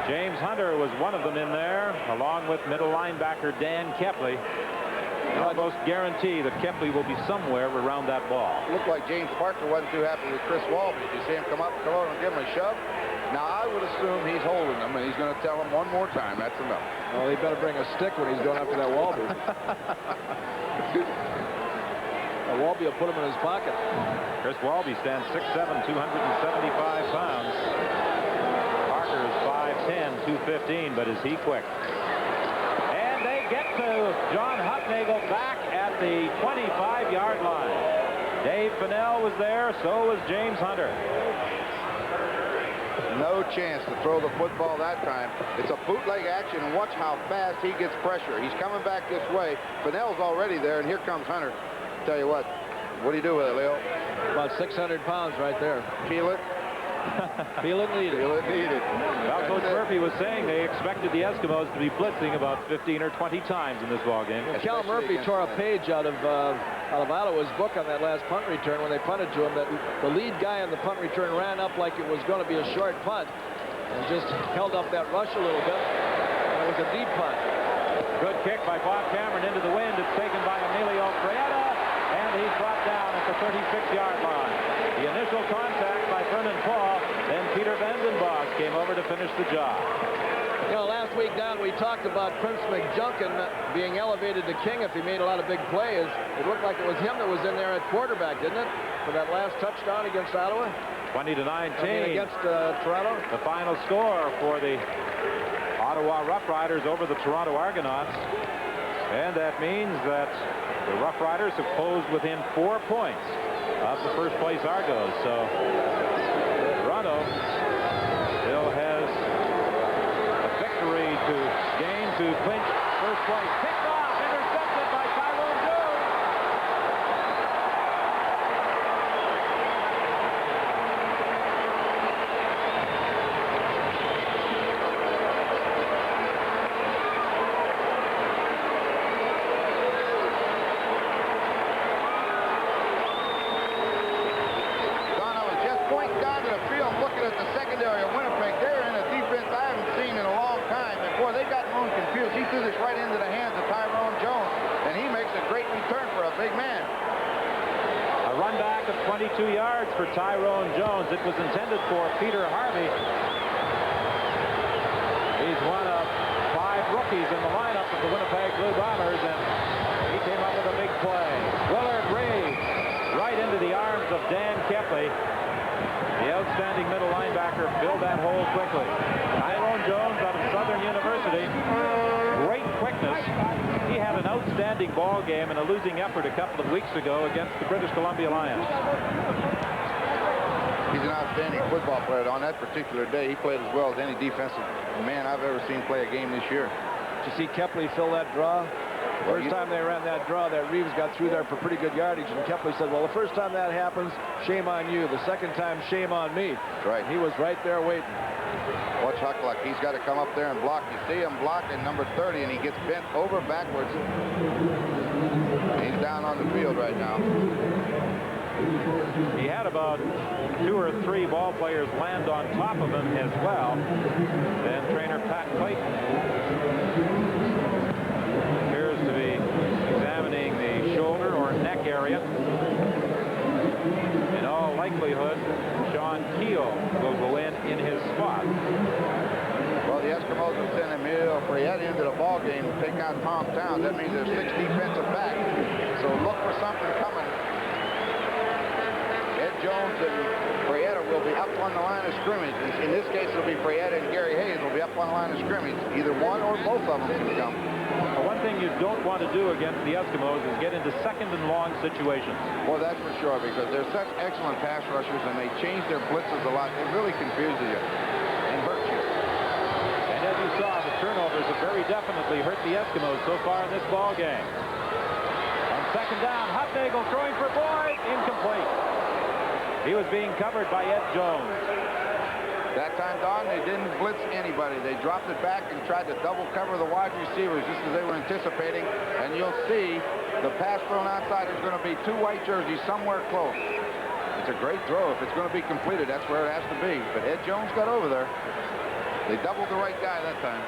James Hunter was one of them in there, along with middle linebacker Dan Kepley. Almost guarantee that Kepley will be somewhere around that ball.
It looked like James Parker wasn't too happy with Chris Walby. Did you see him come over and give him a shove? Now, I would assume he's holding him, and he's going to tell him one more time, that's enough.
Well, he better bring a stick when he's going after that Walby. Walby will put him in his pocket.
Chris Walby stands 6'7", 275 pounds. Parker is 5'10", 215, but is he quick? And they get to John Hufnagel back at the 25-yard line. Dave Fennell was there, so was James Hunter.
No chance to throw the football that time. It's a bootleg action, and watch how fast he gets pressure. He's coming back this way. Fennell's already there, and here comes Hunter. Tell you what do you do with it, Leo?
About 600 pounds right there.
Feel it?
Feel it, need it.
Feel it, need it.
Well, Coach Murphy was saying they expected the Eskimos to be blitzing about 15 or 20 times in this ballgame.
Well, Cal Murphy tore a page out of Ottawa's book on that last punt return when they punted to him. That the lead guy on the punt return ran up like it was going to be a short punt and just held up that rush a little bit. And it was a deep punt.
Good kick by Bob Cameron into the wind. It's taken by Emilio Frietta, and he's brought down at the 36-yard line. The initial contact by Vernon Paul, then Peter Vandenbos came over to finish the job.
You know, last week down we talked about Prince McJunkin being elevated to king if he made a lot of big plays. It looked like it was him that was in there at quarterback, didn't it? For that last touchdown against Ottawa?
20-19.
Against Toronto?
The final score for the Ottawa Rough Riders over the Toronto Argonauts. And that means that the Rough Riders have closed within 4 points of the first place Argos. So Toronto still has a victory to gain to clinch first place. Picked off, intercepted by Tyrone Jones.
Don, I was just pointing down
for Tyrone Jones. It was intended for Peter Harvey. He's one of 5 rookies in the lineup of the Winnipeg Blue Bombers, and he came up with a big play. Willard Reeves right into the arms of Dan Kepley. The outstanding middle linebacker filled that hole quickly. Tyrone Jones out of Southern University. Great quickness. He had an outstanding ball game in a losing effort a couple of weeks ago against the British Columbia Lions.
He's an outstanding football player. On that particular day, he played as well as any defensive man I've ever seen play a game this year.
Did you see Kepley fill that draw? First time they ran that draw, that Reeves got through there for pretty good yardage, and Kepley said, well, the first time that happens, shame on you. The second time, shame on me.
That's right.
He was right there waiting.
Watch Huckluck. He's got to come up there and block. You see him blocking number 30, and he gets bent over backwards. He's down on the field right now.
He had about 2 or 3 ball players land on top of him as well. Then trainer Pat Clayton appears to be examining the shoulder or neck area. In all likelihood, Sean Keel will go in his spot.
Well, the Eskimos have sent Emilio Frietta into the ball game to take out Tom Towns. That means there's 6 defensive backs. So look for something coming. Ed Jones and Frietta will be up on the line of scrimmage. In this case, it'll be Frietta and Gary Hayes will be up on the line of scrimmage. Either one or both of them can come.
Well, one thing you don't want to do against the Eskimos is get into second and long situations.
Well, that's for sure, because they're such excellent pass rushers, and they change their blitzes a lot. It really confuses you and hurts you.
And as you saw, the turnovers have very definitely hurt the Eskimos so far in this ball game. On second down, Hutnagel throwing for Boyd, incomplete. He was being covered by Ed Jones.
That time, Don, they didn't blitz anybody. They dropped it back and tried to double cover the wide receivers just as they were anticipating. And you'll see the pass thrown outside is going to be 2 white jerseys somewhere close. It's a great throw. If it's going to be completed, that's where it has to be. But Ed Jones got over there. They doubled the right guy that time.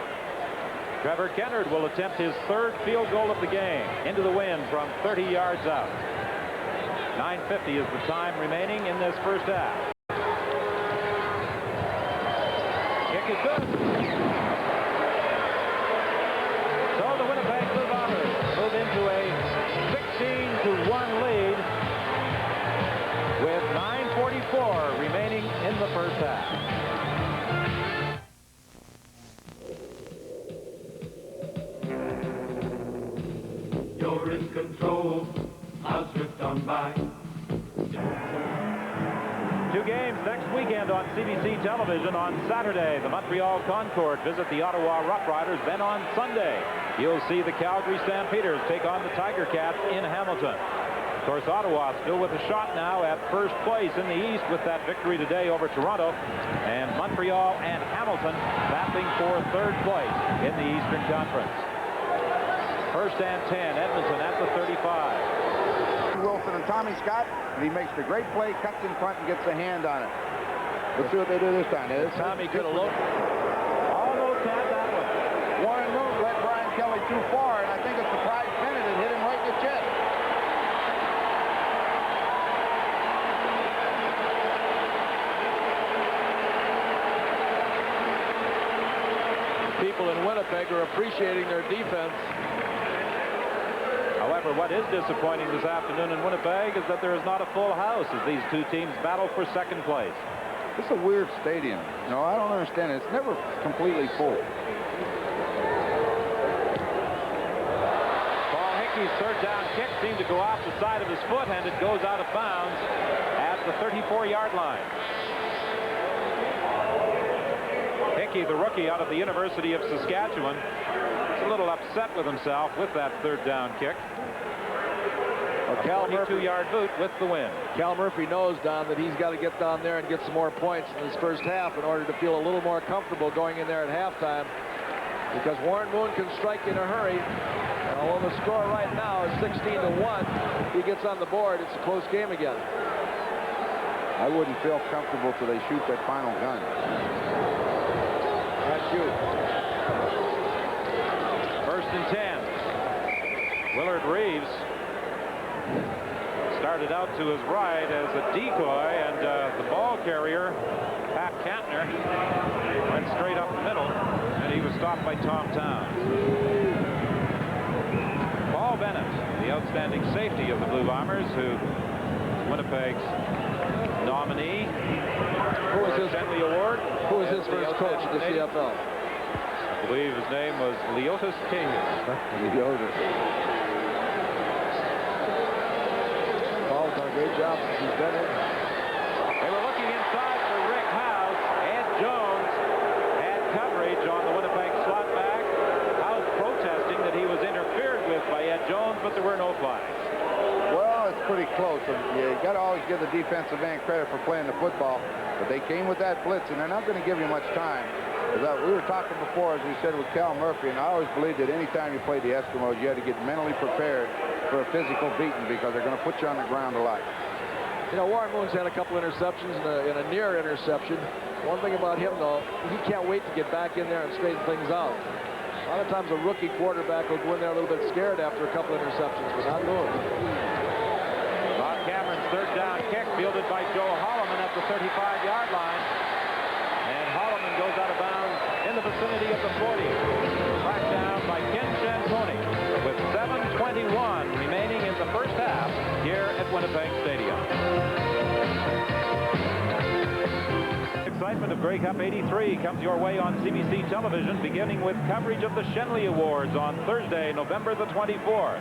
Trevor Kennard will attempt his 3rd field goal of the game into the wind from 30 yards out. 9:50 is the time remaining in this first half. Kick is good. So the Winnipeg Blue Bombers move into a 16-1 lead with 9:44 remaining in the first half.
You're in control. I'll drift on by.
2 games next weekend on CBC television. On Saturday, the Montreal Concord visit the Ottawa Rough Riders. Then on Sunday, you'll see the Calgary Stampeders take on the Tiger Cats in Hamilton. Of course, Ottawa still with a shot now at first place in the East with that victory today over Toronto. And Montreal and Hamilton battling for 3rd place in the Eastern Conference. 1st and 10, Edmonton at the 35.
Wilson and Tommy Scott, and he makes the great play, cuts in front, and gets a hand on it. Let's see what they do this time.
Tommy could have looked. Almost had that one.
Warren Moon led Brian Kelly too far, and I think a surprise pennant and hit him right in the chest.
People in Winnipeg are appreciating their defense.
However, what is disappointing this afternoon in Winnipeg is that there is not a full house as these 2 teams battle for 2nd place.
It's a weird stadium. No, I don't understand it. It's never completely full.
Paul Hickey's 3rd down kick seemed to go off the side of his foot, and it goes out of bounds at the 34-yard line. Hickey, the rookie out of the University of Saskatchewan, is a little upset with himself with that 3rd down kick. A 22-yard boot with the win.
Cal Murphy knows, Don, that he's got to get down there and get some more points in this first half in order to feel a little more comfortable going in there at halftime, because Warren Moon can strike in a hurry. And although the score right now is 16-1, if he gets on the board, it's a close game again.
I wouldn't feel comfortable till they shoot that final gun.
That's you.
1st and 10. Willard Reeves started out to his right as a decoy, and the ball carrier, Pat Kantner, went straight up the middle, and he was stopped by Tom Towns. Paul Bennett, the outstanding safety of the Blue Bombers, who is Winnipeg's nominee.
Who was his
Shenley Award?
Who was his first coach at the CFL?
I believe his name was Leotis Cahill.
Leotis. Paul's done a great job since he's been in.
They were looking inside for Rick House. Ed Jones had coverage on the Winnipeg slot back. House protesting that he was interfered with by Ed Jones, but there were no flags.
Well, it's pretty close. You got to always give the defensive end credit for playing the football, but they came with that blitz, and they're not going to give you much time. We were talking before, as we said, with Cal Murphy, and I always believed that any time you played the Eskimos, you had to get mentally prepared for a physical beating because they're going to put you on the ground a lot.
You know, Warren Moon's had a couple interceptions and a near interception. One thing about him, though, he can't wait to get back in there and straighten things out. A lot of times a rookie quarterback will go in there a little bit scared after a couple interceptions, but not doing it.
Bob Cameron's third down kick fielded by Joe Holloman at the 35-yard line. And Holloman goes out of bounds in the vicinity of the 40. Tracked down by Ken Chantoni with 7:21 remaining in the first half here at Winnipeg Stadium. Excitement of Grey Cup 83 comes your way on CBC television, beginning with coverage of the Shenley Awards on Thursday, November the 24th.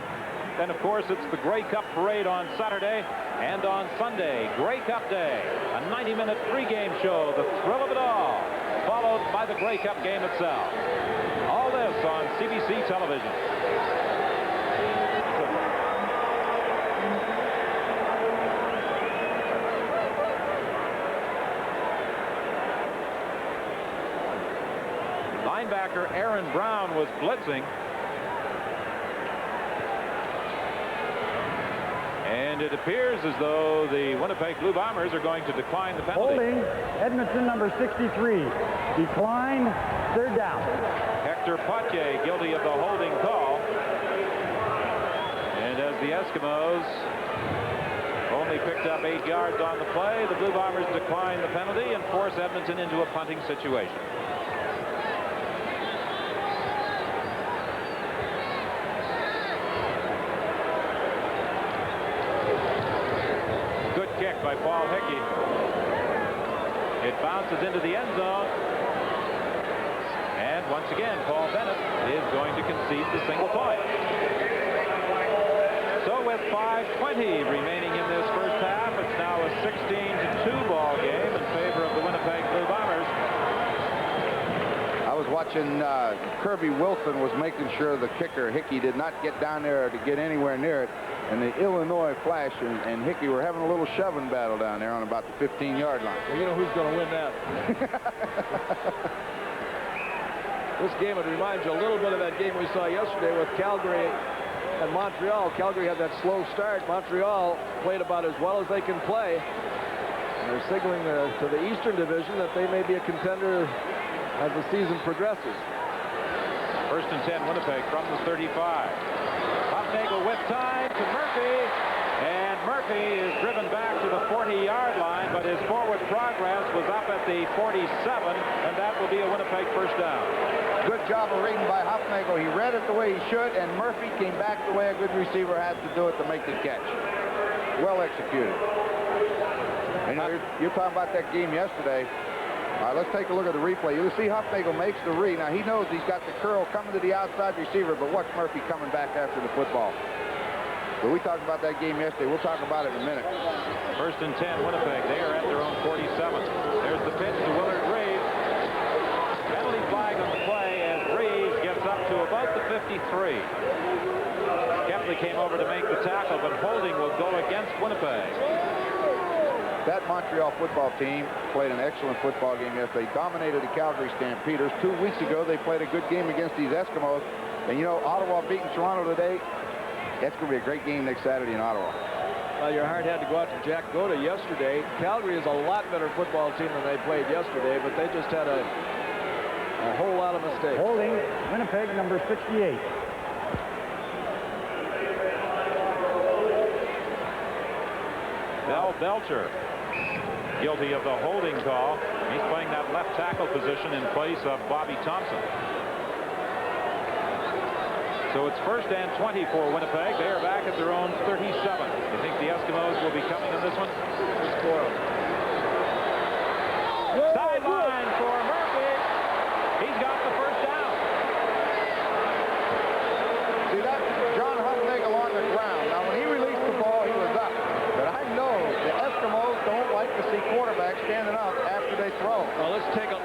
Then, of course, it's the Grey Cup parade on Saturday, and on Sunday, Grey Cup Day, a 90-minute pregame show, the thrill of it all, followed by the Grey Cup game itself. All this on CBC television. Linebacker Aaron Brown was blitzing. And it appears as though the Winnipeg Blue Bombers are going to decline the penalty.
Holding, Edmonton number 63. Decline, third down.
Hector Potier guilty of the holding call. And as the Eskimos only picked up 8 yards on the play, the Blue Bombers decline the penalty and force Edmonton into a punting situation. Kick by Paul Hickey. It bounces into the end zone. And once again, Paul Bennett is going to concede the single point. So with 5:20 remaining in this first half, it's now a 16-2 ball game in favor of the Winnipeg Blue Bombers.
I was watching Kirby Wilson was making sure the kicker, Hickey, did not get down there to get anywhere near it. And the Illinois Flash and Hickey were having a little shoving battle down there on about the 15-yard line.
Well, you know who's going to win that. This game, it reminds you a little bit of that game we saw yesterday with Calgary and Montreal. Calgary had that slow start. Montreal played about as well as they can play. And they're signaling to the Eastern Division that they may be a contender as the season progresses.
First and 10, Winnipeg from the 35. Hufnagel with time to Murphy, and Murphy is driven back to the 40-yard line, but his forward progress was up at the 47, and that will be a Winnipeg first down.
Good job of reading by Hufnagel. He read it the way he should, and Murphy came back the way a good receiver has to do it to make the catch. Well executed. And you're talking about that game yesterday. All right, let's take a look at the replay. You'll see Hufnagel makes the read. Now, he knows he's got the curl coming to the outside receiver, but watch Murphy coming back after the football. So we talked about that game yesterday. We'll talk about it in a minute.
First and 10, Winnipeg. They are at their own 47. There's the pitch to Willard Reeves. Penalty flag on the play as Reeves gets up to about the 53. Kepley came over to make the tackle, but holding will go against Winnipeg.
That Montreal football team played an excellent football game yesterday. They dominated the Calgary Stampeders. 2 weeks ago, they played a good game against these Eskimos. And, you know, Ottawa beating Toronto today. That's going to be a great game next Saturday in Ottawa.
Well, your heart had to go out to Jack Goda yesterday. Calgary is a lot better football team than they played yesterday, but they just had a whole lot of mistakes.
Holding, Winnipeg number 68.
Val Belcher, guilty of the holding call. He's playing that left tackle position in place of Bobby Thompson. So it's 1st and 20 for Winnipeg. They are back at their own 37. You think the Eskimos will be coming in this one? Sideline for Murphy. He's got the first down.
See, that's John Huffnagel on the ground. Now, when he released the ball, he was up. But I know the Eskimos don't like to see quarterbacks standing up after they throw.
Well, let's take a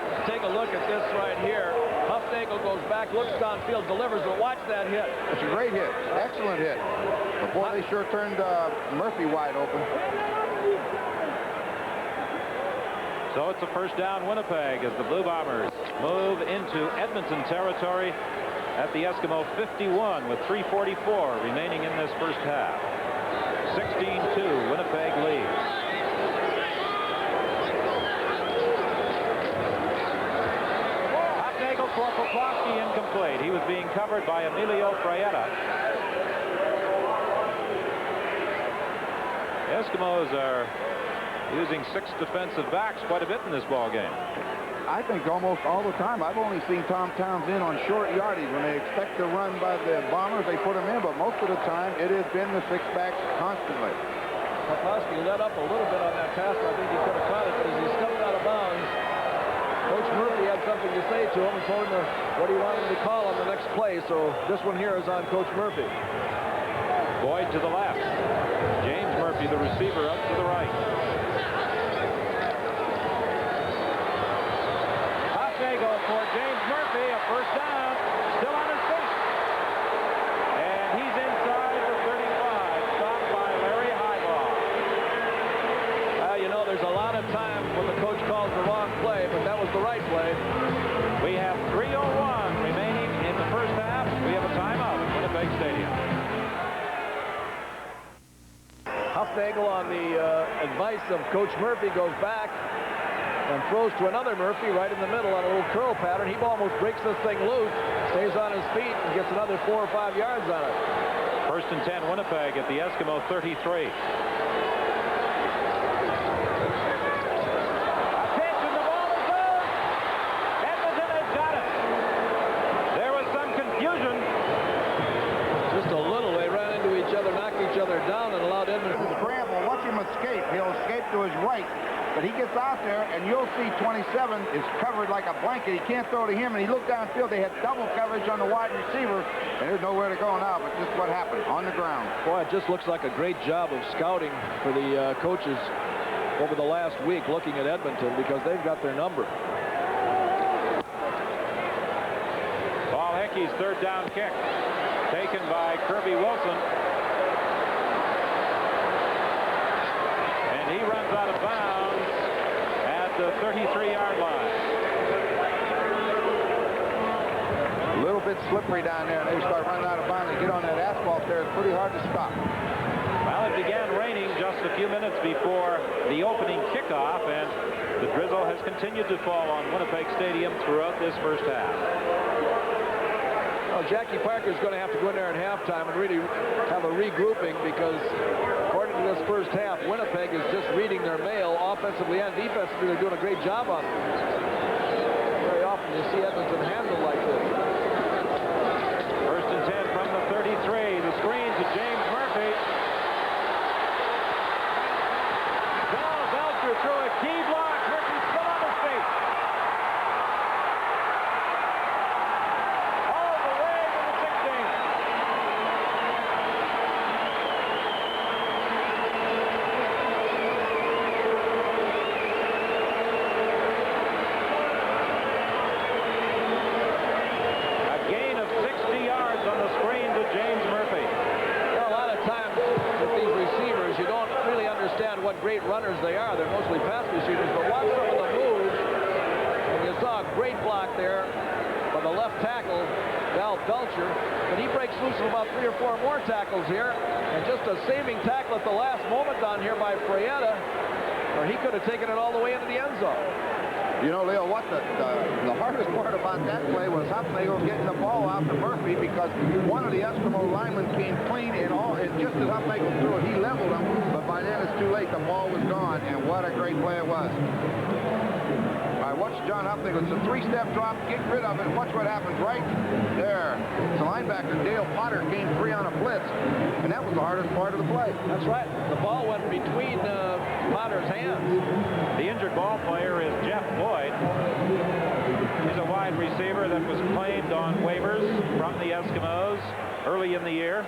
look at this right here. Huffnagel goes back, looks downfield, delivers, but watch that hit.
It's a great hit. Excellent hit. But boy, they sure turned Murphy wide open.
So it's a first down Winnipeg as the Blue Bombers move into Edmonton territory at the Eskimo 51 with 3:44 remaining in this first half. 16-2, Winnipeg leads. Huffnagel for Poplawski, incomplete. He was being covered by Emilio Frietta. The Eskimos are using 6 defensive backs quite a bit in this ball game.
I think almost all the time. I've only seen Tom Towns in on short yardage. When they expect to run by the Bombers, they put him in, but most of the time it has been the 6 backs constantly.
Poplawski let up a little bit on that pass. I think he could have caught it, but as he stepped out of bounds, Coach Murphy had something to say to him and told him what he wanted him to call on the next play, so this one here is on Coach Murphy.
Boyd to the left. James Murphy, the receiver, up to the right. Huffnagel for James Murphy, a first down, still on his feet. And he's inside the 35, stopped by Larry Highball.
You know, there's a lot of time when the coach calls the wrong play, but that was the right play.
We have 3:01 remaining in the first half. We have a timeout at Winnipeg Stadium.
Huffnagel, on the advice of Coach Murphy, goes back and throws to another Murphy right in the middle on a little curl pattern. He almost breaks this thing loose, stays on his feet, and gets another 4 or 5 yards on it.
1st and 10, Winnipeg at the Eskimo 33.
Down and allowed Edmonton
to scramble. Watch him escape. He'll escape to his right, but he gets out there, and you'll see 27 is covered like a blanket. He can't throw to him, and he looked downfield. They had double coverage on the wide receiver, and there's nowhere to go now. But just what happened on the ground.
Boy, it just looks like a great job of scouting for the coaches over the last week, looking at Edmonton, because they've got their number.
Paul Hickey's 3rd down kick, taken by Kirby Wilson. He runs out of bounds at the 33-yard line.
A little bit slippery down there, and they start running out of bounds and get on that asphalt there. It's pretty hard to stop.
Well, it began raining just a few minutes before the opening kickoff, and the drizzle has continued to fall on Winnipeg Stadium throughout this first half.
Well, Jackie Parker's going to have to go in there at halftime and really have a regrouping, because according to this first half, Winnipeg is just reading their mail offensively and defensively. They're doing a great job on it. Very often you see Edmonton handled like this.
1st and 10 from the 33. The screen to James Murphy. Val Belcher through a key block. Murphy's still on his feet.
What great runners they are. They're mostly pass receivers, but watch some of the moves. And you saw a great block there by the left tackle, Val Belcher, but he breaks loose of about 3 or 4 more tackles here, and just a saving tackle at the last moment down here by Frietta, or he could have taken it all the way into the end zone.
You know, Leo, what the hardest part about that play was Hufnagel getting the ball out to Murphy, because one of the Eskimo linemen came clean, and just as Hufnagel threw it, he leveled him, but by then it's too late. The ball was gone, and what a great play it was. All right, watch John Hufnagel. It's a three-step drop. Get rid of it. Watch what happens right there. The linebacker, Dale Potter, came free on a blitz, and that was the hardest part of the play.
That's right. The ball went between Potter's hands.
The injured ball player is Jeff Boyd. He's a wide receiver that was claimed on waivers from the Eskimos early in the year.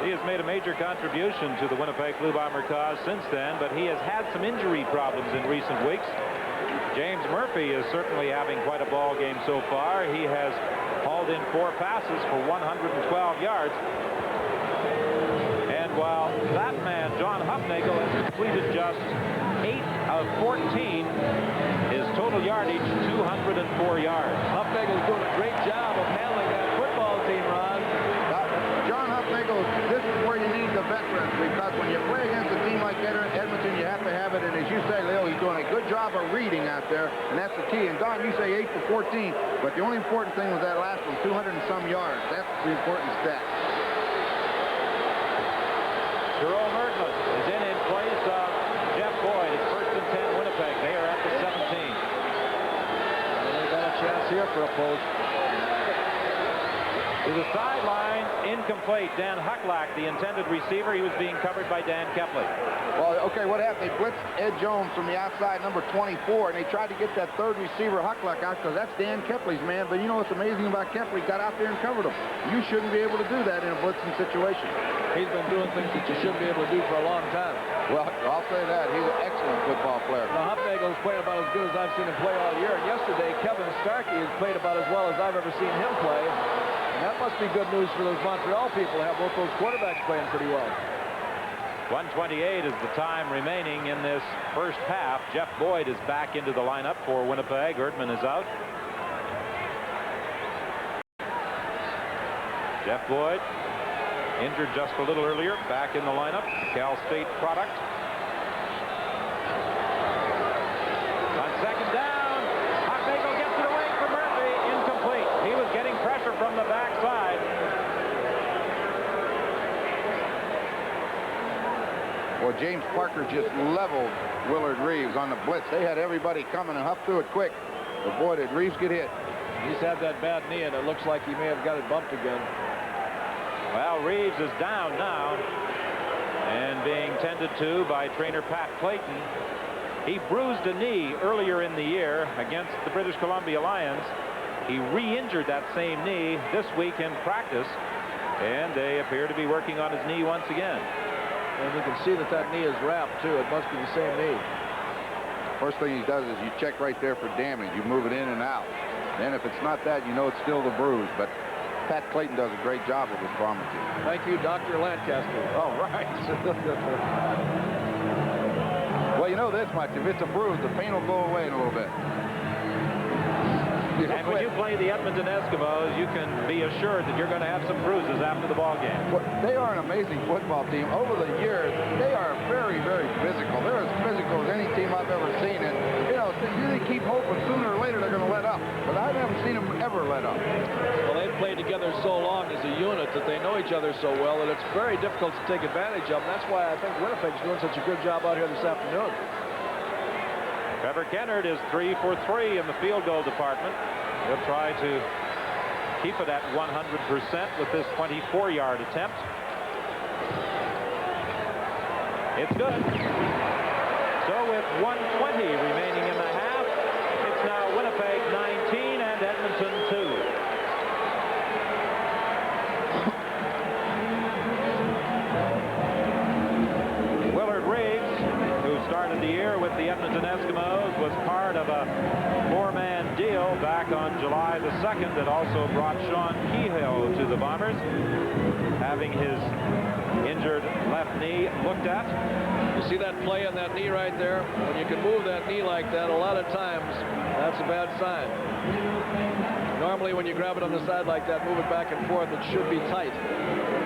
He has made a major contribution to the Winnipeg Blue Bomber cause since then, but he has had some injury problems in recent weeks. James Murphy is certainly having quite a ball game so far. He has hauled in 4 passes for 112 yards. And while that man, John Hufnagel, has completed just 8 of 14, his total yardage, 204 yards.
Hufnagel's doing a great job of handling that football team, Ron.
John Hufnagel, this is where you need the veterans, because when you play against a team like Edmonton, you have to have it. And as you say, Leo, he's doing a good job of reading out there, and that's the key. And Don, you say 8 for 14, but the only important thing was that last one, 200 and some yards. That's the important stat.
Jerome Erdman is in place of Jeff Boyd. It's 1st and 10 Winnipeg. They are at the 17.
And they got a chance here for a post.
To the sideline, incomplete. Dan Hucklack, the intended receiver. He was being covered by Dan Kepley.
Well, okay, what happened? They blitzed Ed Jones from the outside, number 24, and they tried to get that third receiver, Hucklack, out, because that's Dan Kepley's man. But you know what's amazing about Kepley? Got out there and covered him. You shouldn't be able to do that in a blitzing situation.
He's been doing things that you shouldn't be able to do for a long time.
Well, I'll say that. He's an excellent football player.
Now, Hufnagel's playing about as good as I've seen him play all year. And yesterday, Kevin Starkey has played about as well as I've ever seen him play. And that must be good news for those Montreal people to have both those quarterbacks playing pretty well.
1:28 is the time remaining in this first half. Jeff Boyd is back into the lineup for Winnipeg. Erdman is out. Jeff Boyd, injured just a little earlier, back in the lineup. Cal State product. On second down, Hufnagel gets it away from Murphy. Incomplete. He was getting pressure from the backside.
Well, James Parker just leveled Willard Reeves on the blitz. They had everybody coming, and Huff threw it quick. But boy, did Reeves get hit.
He's had that bad knee, and it looks like he may have got it bumped again.
Well, Reeves is down now and being tended to by trainer Pat Clayton. He bruised a knee earlier in the year against the British Columbia Lions. He re-injured that same knee this week in practice, and they appear to be working on his knee once again.
And you can see that that knee is wrapped, too. It must be the same knee.
First thing he does is you check right there for damage. You move it in and out. Then if it's not that, you know it's still the bruise. But Pat Clayton does a great job with his bomber team.
Thank you, Dr. Lancaster.
Oh, right. Well, you know this much. If it's a bruise, the pain will go away in a little bit.
And when you play the Edmonton Eskimos, you can be assured that you're going to have some bruises after the ball game.
Well, they are an amazing football team. Over the years, they are very, very physical. They're as physical as any team I've ever seen. And, you know, they keep hoping sooner or later they're going to let up. But I haven't seen them ever let up.
Well, they've played together so long as a unit that they know each other so well that it's very difficult to take advantage of. And that's why I think Winnipeg's doing such a good job out here this afternoon.
Trevor Kennard is 3 for 3 in the field goal department. He'll try to keep it at 100% with this 24-yard attempt. It's good. So with 1:20 remaining in the half, it's now Winnipeg 19 and Edmonton 2. Willard Reeves, who started the year with the Edmonton Eskimos, was part of a four-man deal back on July the 2nd that also brought Sean Kehoe to the Bombers, having his injured left knee looked at.
You see that play on that knee right there? When you can move that knee like that, a lot of times, that's a bad sign. Normally, when you grab it on the side like that, move it back and forth, it should be tight.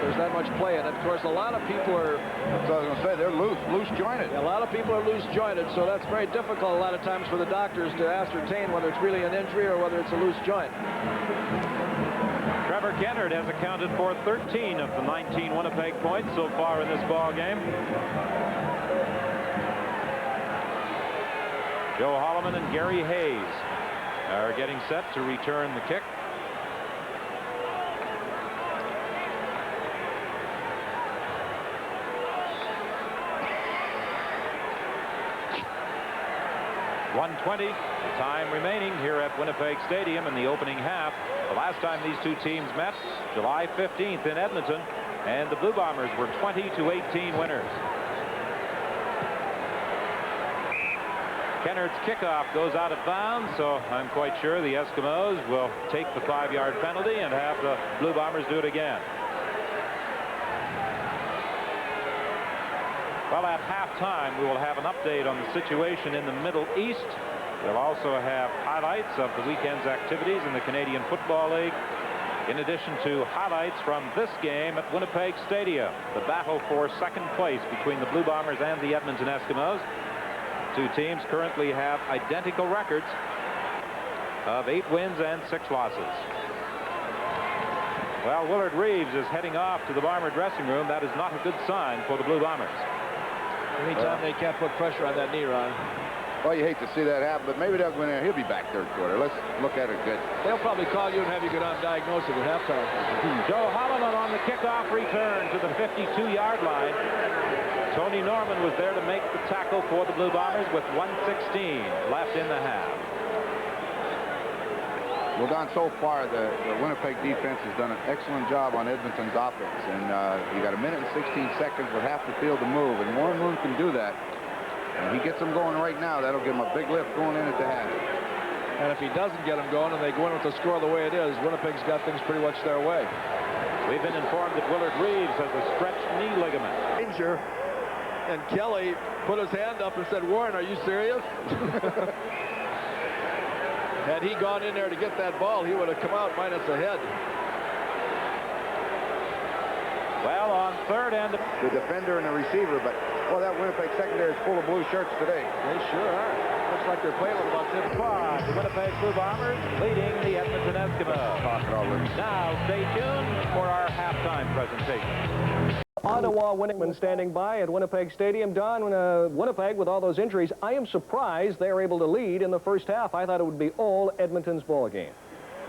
There's that much play in it. Of course, a lot of people are...
That's what I was going to say. They're loose jointed.
A lot of people are loose jointed, so that's very difficult a lot of times for the doctors to ascertain whether it's really an injury or whether it's a loose joint.
Trevor Kennard has accounted for 13 of the 19 Winnipeg points so far in this ball game. Joe Holloman and Gary Hayes are getting set to return the kick. .120, the time remaining here at Winnipeg Stadium in the opening half. The last time these two teams met, July 15th in Edmonton, and the Blue Bombers were 20-18 winners. Kennard's kickoff goes out of bounds, so I'm quite sure the Eskimos will take the 5-yard penalty and have the Blue Bombers do it again. Well, at halftime, we will have an update on the situation in the Middle East. We'll also have highlights of the weekend's activities in the Canadian Football League, in addition to highlights from this game at Winnipeg Stadium, the battle for second place between the Blue Bombers and the Edmonton Eskimos. Two teams currently have identical records of 8 wins and 6 losses. Well, Willard Reeves is heading off to the Bomber dressing room. That is not a good sign for the Blue Bombers.
Anytime they can't put pressure on that knee, Ron.
Well, you hate to see that happen, but maybe Doug Winner, he'll be back third quarter. Let's look at it good.
They'll probably call you and have you go down and diagnose it at halftime.
Joe Holloman on the kickoff return to the 52-yard line. Tony Norman was there to make the tackle for the Blue Bombers with 1:16 left in the half.
Well, Don, so far, the Winnipeg defense has done an excellent job on Edmonton's offense. And you got 1 minute and 16 seconds with half the field to move. And Warren Moon can do that. And he gets them going right now. That'll give them a big lift going in at the half.
And if he doesn't get them going and they go in with the score the way it is, Winnipeg's got things pretty much their way.
We've been informed that Willard Reeves has a stretched knee ligament.
Danger. And Kelly put his hand up and said, Warren, are you serious? Had he gone in there to get that ball, he would have come out minus a head.
Well, on third and...
The defender and the receiver, but, well, that Winnipeg secondary is full of blue shirts today.
They sure are. Looks like they're playing with about 10
5. The Winnipeg Blue Bombers leading the Edmonton Eskimos. Now, stay tuned for our halftime presentation.
Ottawa Winnipeg standing by at Winnipeg Stadium. Don, Winnipeg with all those injuries, I am surprised they're able to lead in the first half. I thought it would be all Edmonton's ball game.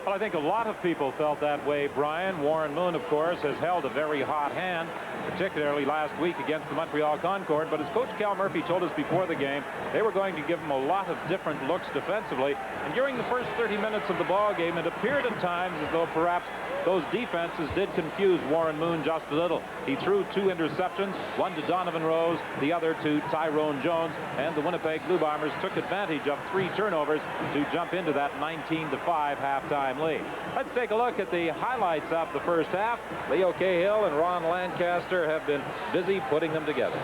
Well, I think a lot of people felt that way, Brian. Warren Moon, of course, has held a very hot hand, particularly last week against the Montreal Concorde. But as Coach Cal Murphy told us before the game, they were going to give him a lot of different looks defensively. And during the first 30 minutes of the ball game, it appeared at times as though perhaps those defenses did confuse Warren Moon just a little. He threw 2 interceptions, one to Donovan Rose, the other to Tyrone Jones, and the Winnipeg Blue Bombers took advantage of 3 turnovers to jump into that 19-5 halftime lead. Let's take a look at the highlights of the first half. Leo Cahill and Ron Lancaster have been busy putting them together.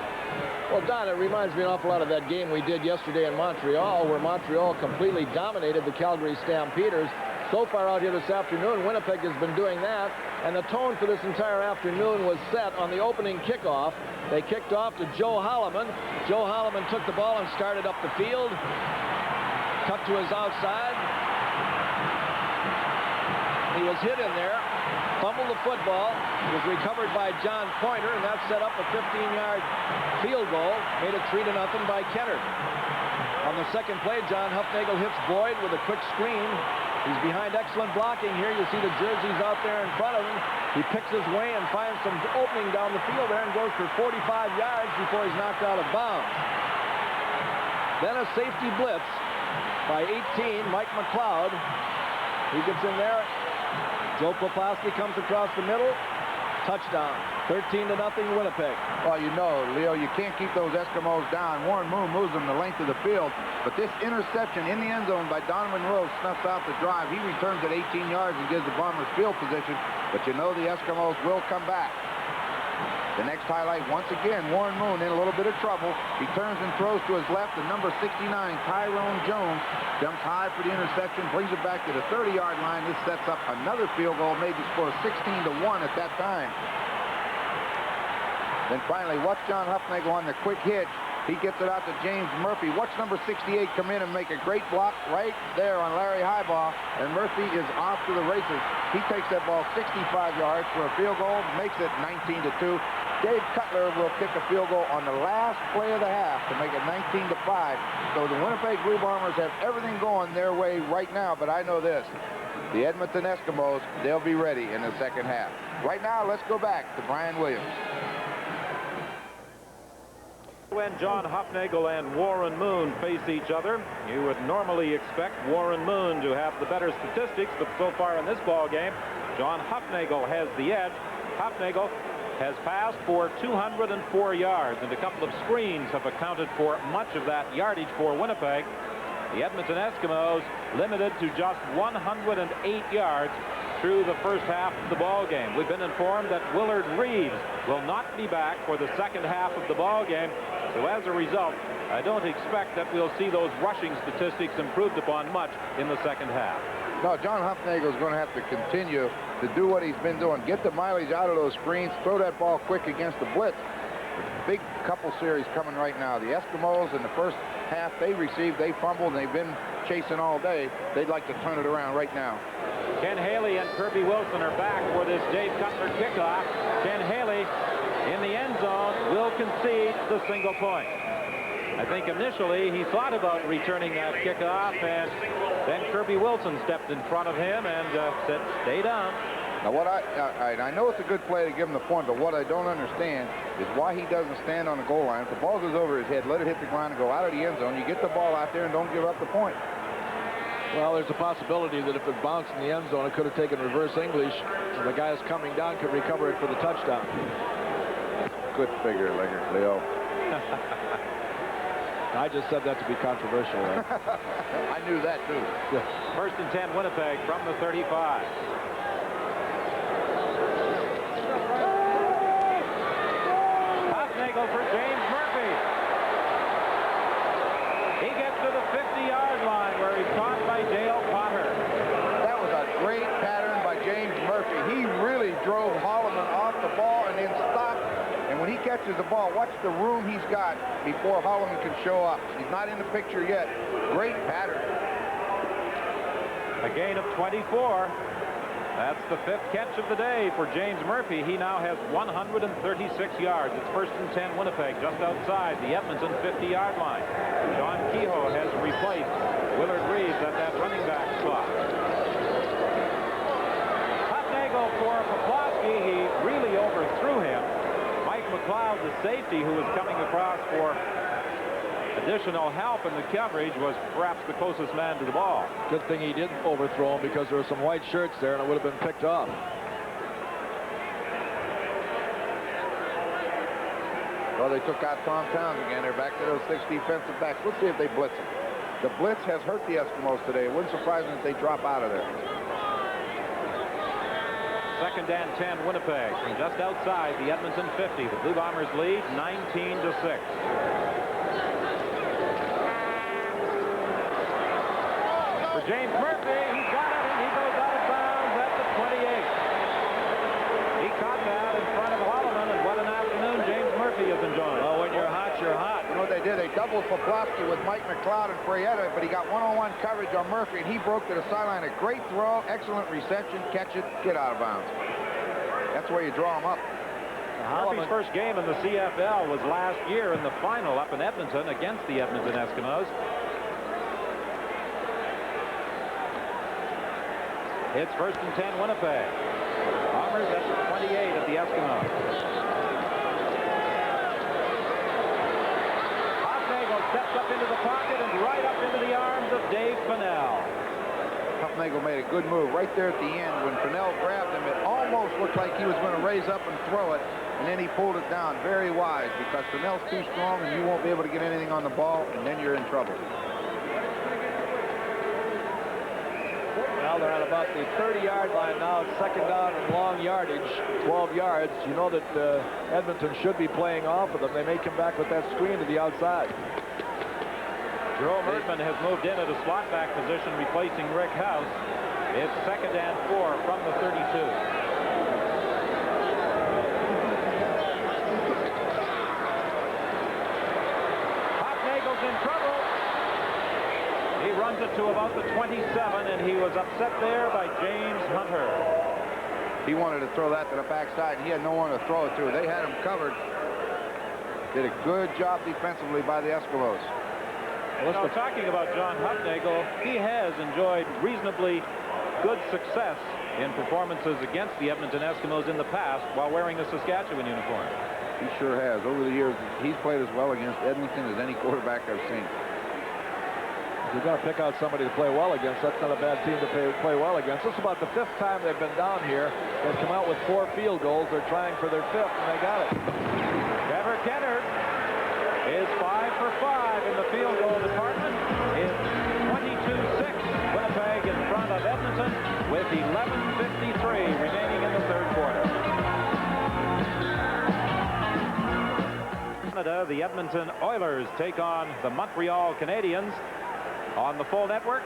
Well, Don, it reminds me an awful lot of that game we did yesterday in Montreal, where Montreal completely dominated the Calgary Stampeders. So far out here this afternoon, Winnipeg has been doing that, and the tone for this entire afternoon was set on the opening kickoff. They kicked off to Joe Holloman. Joe Holloman took the ball and started up the field, cut to his outside. He was hit in there, fumbled the football, was recovered by John Pointer, and that set up a 15-yard field goal, made it 3-0 by Kennard. On the second play, John Huffnagel hits Boyd with a quick screen. He's behind excellent blocking here. You see the jerseys out there in front of him. He picks his way and finds some opening down the field there and goes for 45 yards before he's knocked out of bounds. Then a safety blitz by 18, Mike McLeod. He gets in there. Joe Poplowski comes across the middle. Touchdown. 13-0 Winnipeg.
Well, you know, Leo, you can't keep those Eskimos down. Warren Moon moves them the length of the field, but this interception in the end zone by Donovan Rose snuffs out the drive. He returns at 18 yards and gives the Bombers field position, but you know the Eskimos will come back. The next highlight, once again, Warren Moon in a little bit of trouble. He turns and throws to his left, and number 69, Tyrone Jones, jumps high for the interception, brings it back to the 30-yard line. This sets up another field goal, made the score 16-1 at that time. Then finally, watch John Hufnagel on the quick hitch. He gets it out to James Murphy. Watch number 68 come in and make a great block right there on Larry Highball. And Murphy is off to the races. He takes that ball 65 yards for a field goal, makes it 19-2. Dave Cutler will kick a field goal on the last play of the half to make it 19-5. So the Winnipeg Blue Bombers have everything going their way right now, but I know this. The Edmonton Eskimos, they'll be ready in the second half. Right now, let's go back to Brian Williams.
When John Hufnagel and Warren Moon face each other, you would normally expect Warren Moon to have the better statistics, but so far in this ball game, John Hufnagel has the edge. Hufnagel has passed for 204 yards, and a couple of screens have accounted for much of that yardage for Winnipeg. The Edmonton Eskimos limited to just 108 yards through the first half of the ball game. We've been informed that Willard Reeves will not be back for the second half of the ball game. So as a result, I don't expect that we'll see those rushing statistics improved upon much in the second half.
No, John Hufnagel is going to have to continue to do what he's been doing. Get the mileage out of those screens, throw that ball quick against the blitz. Big couple series coming right now. The Eskimos in the first half, they received, they fumbled, and they've been chasing all day. They'd like to turn it around right now.
Ken Haley and Kirby Wilson are back for this Dave Cutler kickoff. Ken Haley in the end zone will concede the single point. I think initially he thought about returning that kickoff, and then Kirby Wilson stepped in front of him and said, stay down.
Now, what I know it's a good play to give him the point, but what I don't understand is why he doesn't stand on the goal line. If the ball goes over his head, let it hit the ground and go out of the end zone. You get the ball out there and don't give up the point.
Well, there's a possibility that if it bounced in the end zone, it could have taken reverse English, and the guys coming down could recover it for the touchdown.
Good figure, Leo.
I just said that to be controversial. Right?
I knew that, too.
Yeah.
First and 10, Winnipeg from the 35. Hufnagel for James Murphy. He gets to the 50-yard line where he's caught by Dale Potter.
That was a great pattern by James Murphy. He really drove Holloman off the ball and then stopped. And when he catches the ball, watch the room he's got before Holloman can show up. He's not in the picture yet. Great pattern.
A gain of 24. That's the fifth catch of the day for James Murphy. He now has 136 yards. It's first and 10 Winnipeg, just outside the Edmonton 50-yard line. John Kehoe has replaced Willard Reeves at that running back spot. Hufnagel for Poplawski. He really overthrew him. Mike McLeod, the safety who was coming across for additional help in the coverage, was perhaps the closest man to the ball.
Good thing he didn't overthrow him, because there were some white shirts there and it would have been picked off.
Well, they took out Tom Towns again. They're back to those 6 defensive backs. Let's see if they blitz him. The blitz has hurt the Eskimos today. It wouldn't surprise me if they drop out of there.
Second and 10 Winnipeg from just outside the Edmonton 50. The Blue Bombers lead 19-6. James Murphy, he got it, and he goes out of bounds at the 28. He caught that in front of Holloman, and what an afternoon James Murphy has enjoyed.
Well, when you're hot, you're hot.
You know what they did? They doubled Poplawski with Mike McLeod and Frietta, but he got one-on-one coverage on Murphy, and he broke to the sideline. A great throw, excellent reception, catch it, get out of bounds. That's where you draw him up.
Murphy's first game in the CFL was last year in the final up in Edmonton against the Edmonton Eskimos. It's first and 10 Winnipeg. Bombers at the 28 of the Eskimos. Hufnagel steps up into the pocket and right up into the arms of Dave Fennell.
Hufnagel made a good move right there at the end. When Fennell grabbed him, it almost looked like he was going to raise up and throw it, and then he pulled it down. Very wise, because Fennell's too strong and you won't be able to get anything on the ball, and then you're in trouble.
Now they're at about the 30-yard line now. It's second down and long yardage, 12 yards. You know that Edmonton should be playing off of them. They may come back with that screen to the outside.
Jerome Erdman has moved in at a slot back position, replacing Rick House. It's second and 4 from the 32. it to about the 27, and he was upset there by James Hunter.
He wanted to throw that to the backside, and he had no one to throw it to. They had him covered. Did a good job defensively by the Eskimos.
Well, talking about John Hufnagel, he has enjoyed reasonably good success in performances against the Edmonton Eskimos in the past while wearing a Saskatchewan uniform.
He sure has. Over the years, he's played as well against Edmonton as any quarterback I've seen.
If you're going to pick out somebody to play well against, that's not a bad team to play well against. This is about the 5th time they've been down here. They've come out with 4 field goals. They're trying for their 5th, and they got it.
Trevor Kennard is 5 for 5 in the field goal department. It's 22-6. Winnipeg in front of Edmonton with 11:53 remaining in the 3rd quarter. Canada, the Edmonton Oilers take on the Montreal Canadiens on the full network.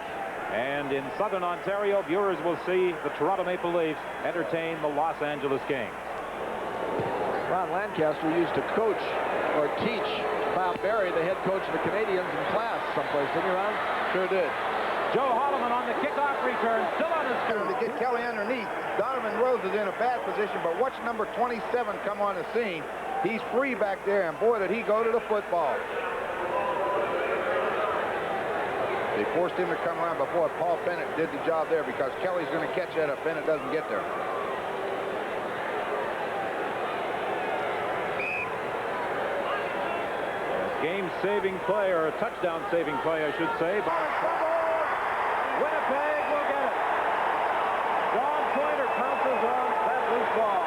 And in Southern Ontario, viewers will see the Toronto Maple Leafs entertain the Los Angeles Kings.
Ron Lancaster used to coach or teach Bob Barry, the head coach of the Canadiens, in class someplace, didn't you, Ron?
Sure did.
Joe Holloman on the kickoff return, still on his feet.
To get Kelly underneath. Donovan Rose is in a bad position, but watch number 27 come on the scene. He's free back there, and boy, did he go to the football. They forced him to come around, but boy, Paul Bennett did the job there because Kelly's going to catch that if Bennett doesn't get there.
Game-saving play, or a touchdown-saving play, I should say. Winnipeg will get it. John Pointer pounces on that loose ball.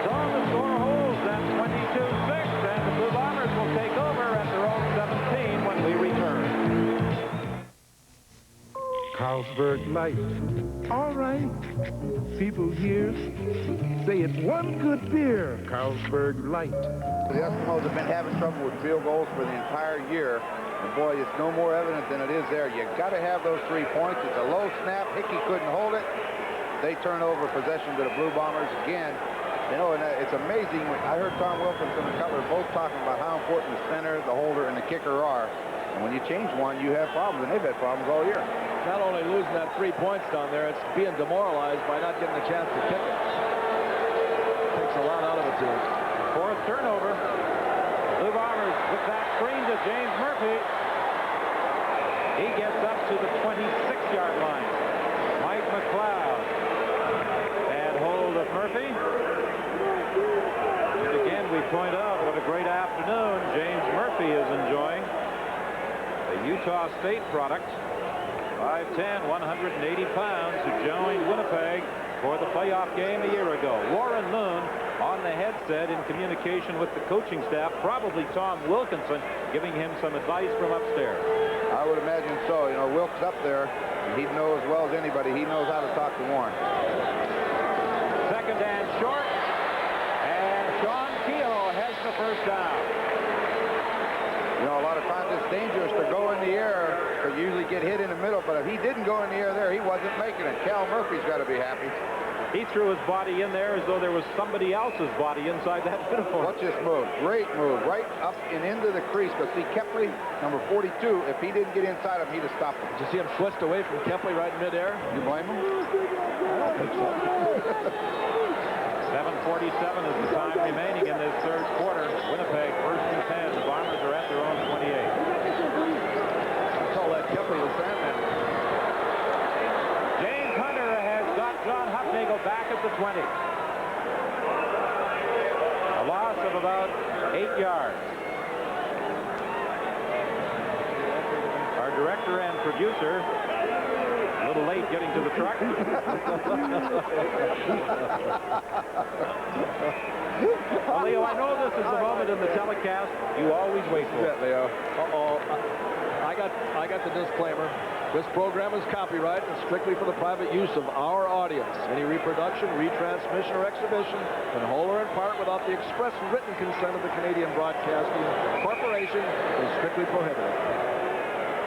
So the score holds at 22-6, and the Blue Bombers will take over at their own 17 when we return.
Carlsberg Light. All right. People here say it's one good beer, Carlsberg Light.
The Eskimos have been having trouble with field goals for the entire year. And boy, it's no more evident than it is there. You got to have those 3 points. It's a low snap. Hickey couldn't hold it. They turn over possession to the Blue Bombers again. You know, and it's amazing. I heard Tom Wilkinson and Cutler both talking about how important the center, the holder, and the kicker are. And when you change one, you have problems, and they've had problems all year.
Not only losing that 3 points down there, it's being demoralized by not getting a chance to kick it. Takes a lot out of the team.
4th turnover. Blue Bombers with that screen to James Murphy. He gets up to the 26-yard line. Mike McLeod. And hold of Murphy. And again, we point out what a great afternoon James Murphy is enjoying. A Utah State product. 5'10", 180 pounds, who joined Winnipeg for the playoff game a year ago. Warren Moon on the headset in communication with the coaching staff, probably Tom Wilkinson giving him some advice from upstairs.
I would imagine so. You know, Wilk's up there, and he'd know as well as anybody. He knows how to talk to Warren.
2nd and short, and Sean Keogh has the 1st down.
You know, a lot of times it's dangerous to go in the air, but you usually get hit in the middle. But if he didn't go in the air there, he wasn't making it. Cal Murphy's got to be happy.
He threw his body in there as though there was somebody else's body inside that uniform.
Watch this move. Great move. Right up and into the crease. But see, Kepley, number 42, if he didn't get inside him, he'd have stopped him.
Did you see him switched away from Kepley right in midair?
You blame him?
I don't think so.
7:47 is the time remaining in this 3rd quarter. Winnipeg 1st and 10. The Bombers are at their own 28.
I call that Kepley the Sandman.
James Hunter has got John Hufnagel back at the 20. A loss of about 8 yards. Our director and producer, a little late getting to the truck. Well, Leo, I know this is the moment in the telecast you always wait for.
Yeah, Leo. Uh-oh. I got the disclaimer. This program is copyright and strictly for the private use of our audience. Any reproduction, retransmission, or exhibition, in whole or in part, without the express written consent of the Canadian Broadcasting Corporation, is strictly prohibited.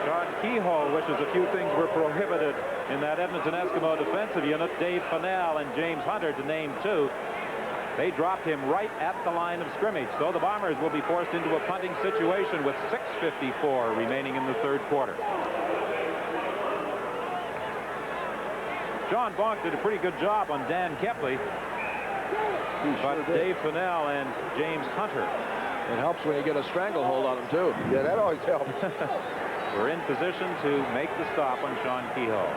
John Kehoe wishes a few things were prohibited in that Edmonton Eskimo defensive unit. Dave Fennell and James Hunter, to name 2. They dropped him right at the line of scrimmage. So the Bombers will be forced into a punting situation with 6:54 remaining in the third quarter. John Bonk did a pretty good job on Dan Kepley. But Dave Fennell and James Hunter.
It helps when you get a stranglehold on him, too.
Yeah, that always helps.
We're in position to make the stop on Sean Kehoe.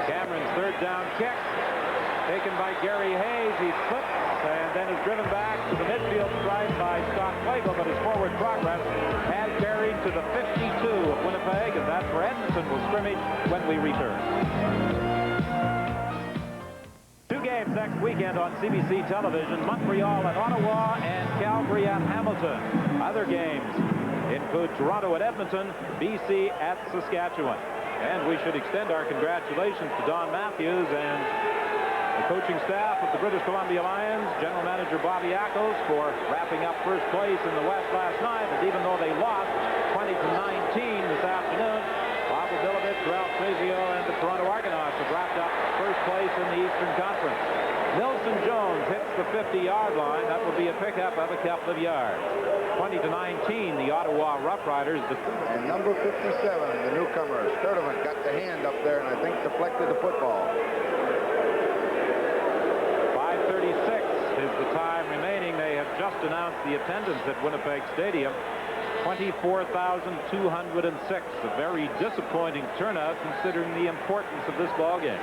Cameron's third down kick, taken by Gary Hayes. He slips and then is driven back to the midfield stripe by Scott Flagel, but his forward progress has carried to the 52 of Winnipeg, and that's where Edmonton will scrimmage when we return. Two games next weekend on CBC television, Montreal at Ottawa and Calgary at Hamilton. Other games include Toronto at Edmonton, BC at Saskatchewan. And we should extend our congratulations to Don Matthews and the coaching staff of the British Columbia Lions, General Manager Bobby Ackles, for wrapping up first place in the West last night. And even though they lost 20-19 this afternoon, Bob Bilovich, Ralph Fazio, and the Toronto Argonauts have wrapped up first place in the Eastern Conference. Nelson Jones hits the 50-yard line. That will be a pickup of a couple of yards. 20-19, the Ottawa Rough Riders.
And number 57, the newcomer, Sturdivant, got the hand up there and I think deflected the football.
5:36 is the time remaining. They have just announced the attendance at Winnipeg Stadium. 24,206. A very disappointing turnout considering the importance of this ball game.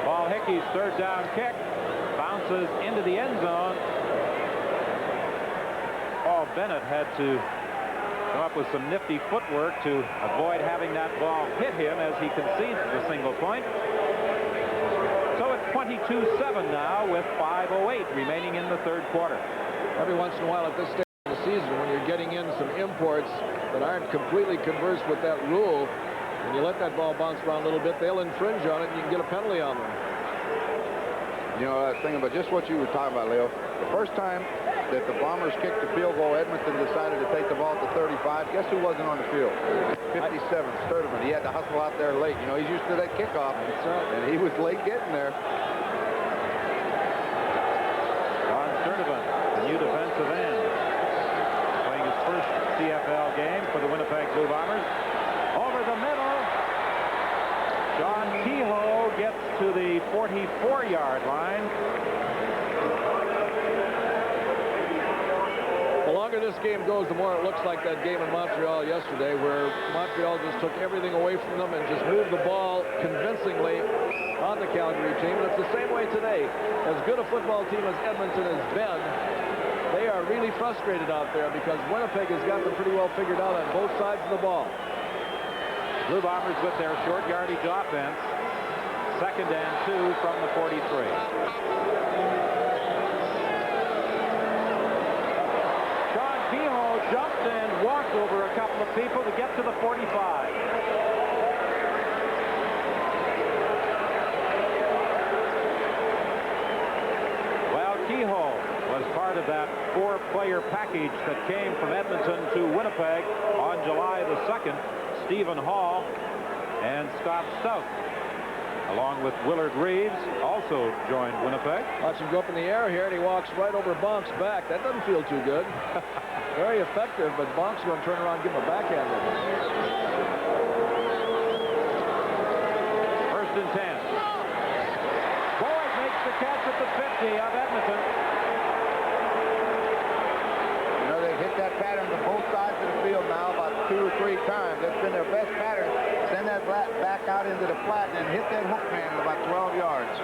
Paul Hickey's third down kick bounces into the end zone. Paul Bennett had to come up with some nifty footwork to avoid having that ball hit him as he conceded the single point. So it's 22-7 now with 5:08 remaining in the third quarter.
Every once in a while at this stage of the season, when you're getting in some imports that aren't completely conversant with that rule, and you let that ball bounce around a little bit, they'll infringe on it and you can get a penalty on them.
You know, I was thinking about just what you were talking about, Leo. The first time that the Bombers kicked the field goal, Edmonton decided to take the ball to 35. Guess who wasn't on the field? 57, Sturdivant. He had to hustle out there late. You know, he's used to that kickoff.
That's right.
And he was late getting there.
Ron Sturdivant, the new defensive end, playing his first CFL game for the Winnipeg Blue Bombers. Over the middle, John Kehoe gets to the 44-yard line.
The longer this game goes, the more it looks like that game in Montreal yesterday, where Montreal just took everything away from them and just moved the ball convincingly on the Calgary team. And it's the same way today. As good a football team as Edmonton has been, they are really frustrated out there because Winnipeg has got them pretty well figured out on both sides of the ball.
Blue Bombers with their short yardage offense. 2nd and 2 from the 43. Sean Kehoe jumped and walked over a couple of people to get to the 45. Well, Kehoe was part of that 4-player package that came from Edmonton to Winnipeg on July the 2nd. Stephen Hall and Scott Stout, along with Willard Reeves, also joined Winnipeg.
Watch him go up in the air here, and he walks right over Bonk's back. That doesn't feel too good. Very effective, but Bonk's going to turn around and give him a backhand.
1st and 10. Boyd makes the catch at the 50 of Edmonton.
You know, they've hit that pattern to both sides of the field now about 2 or 3 times. That's been their best pattern. Send that back out into the flat and hit that hook man at about 12 yards.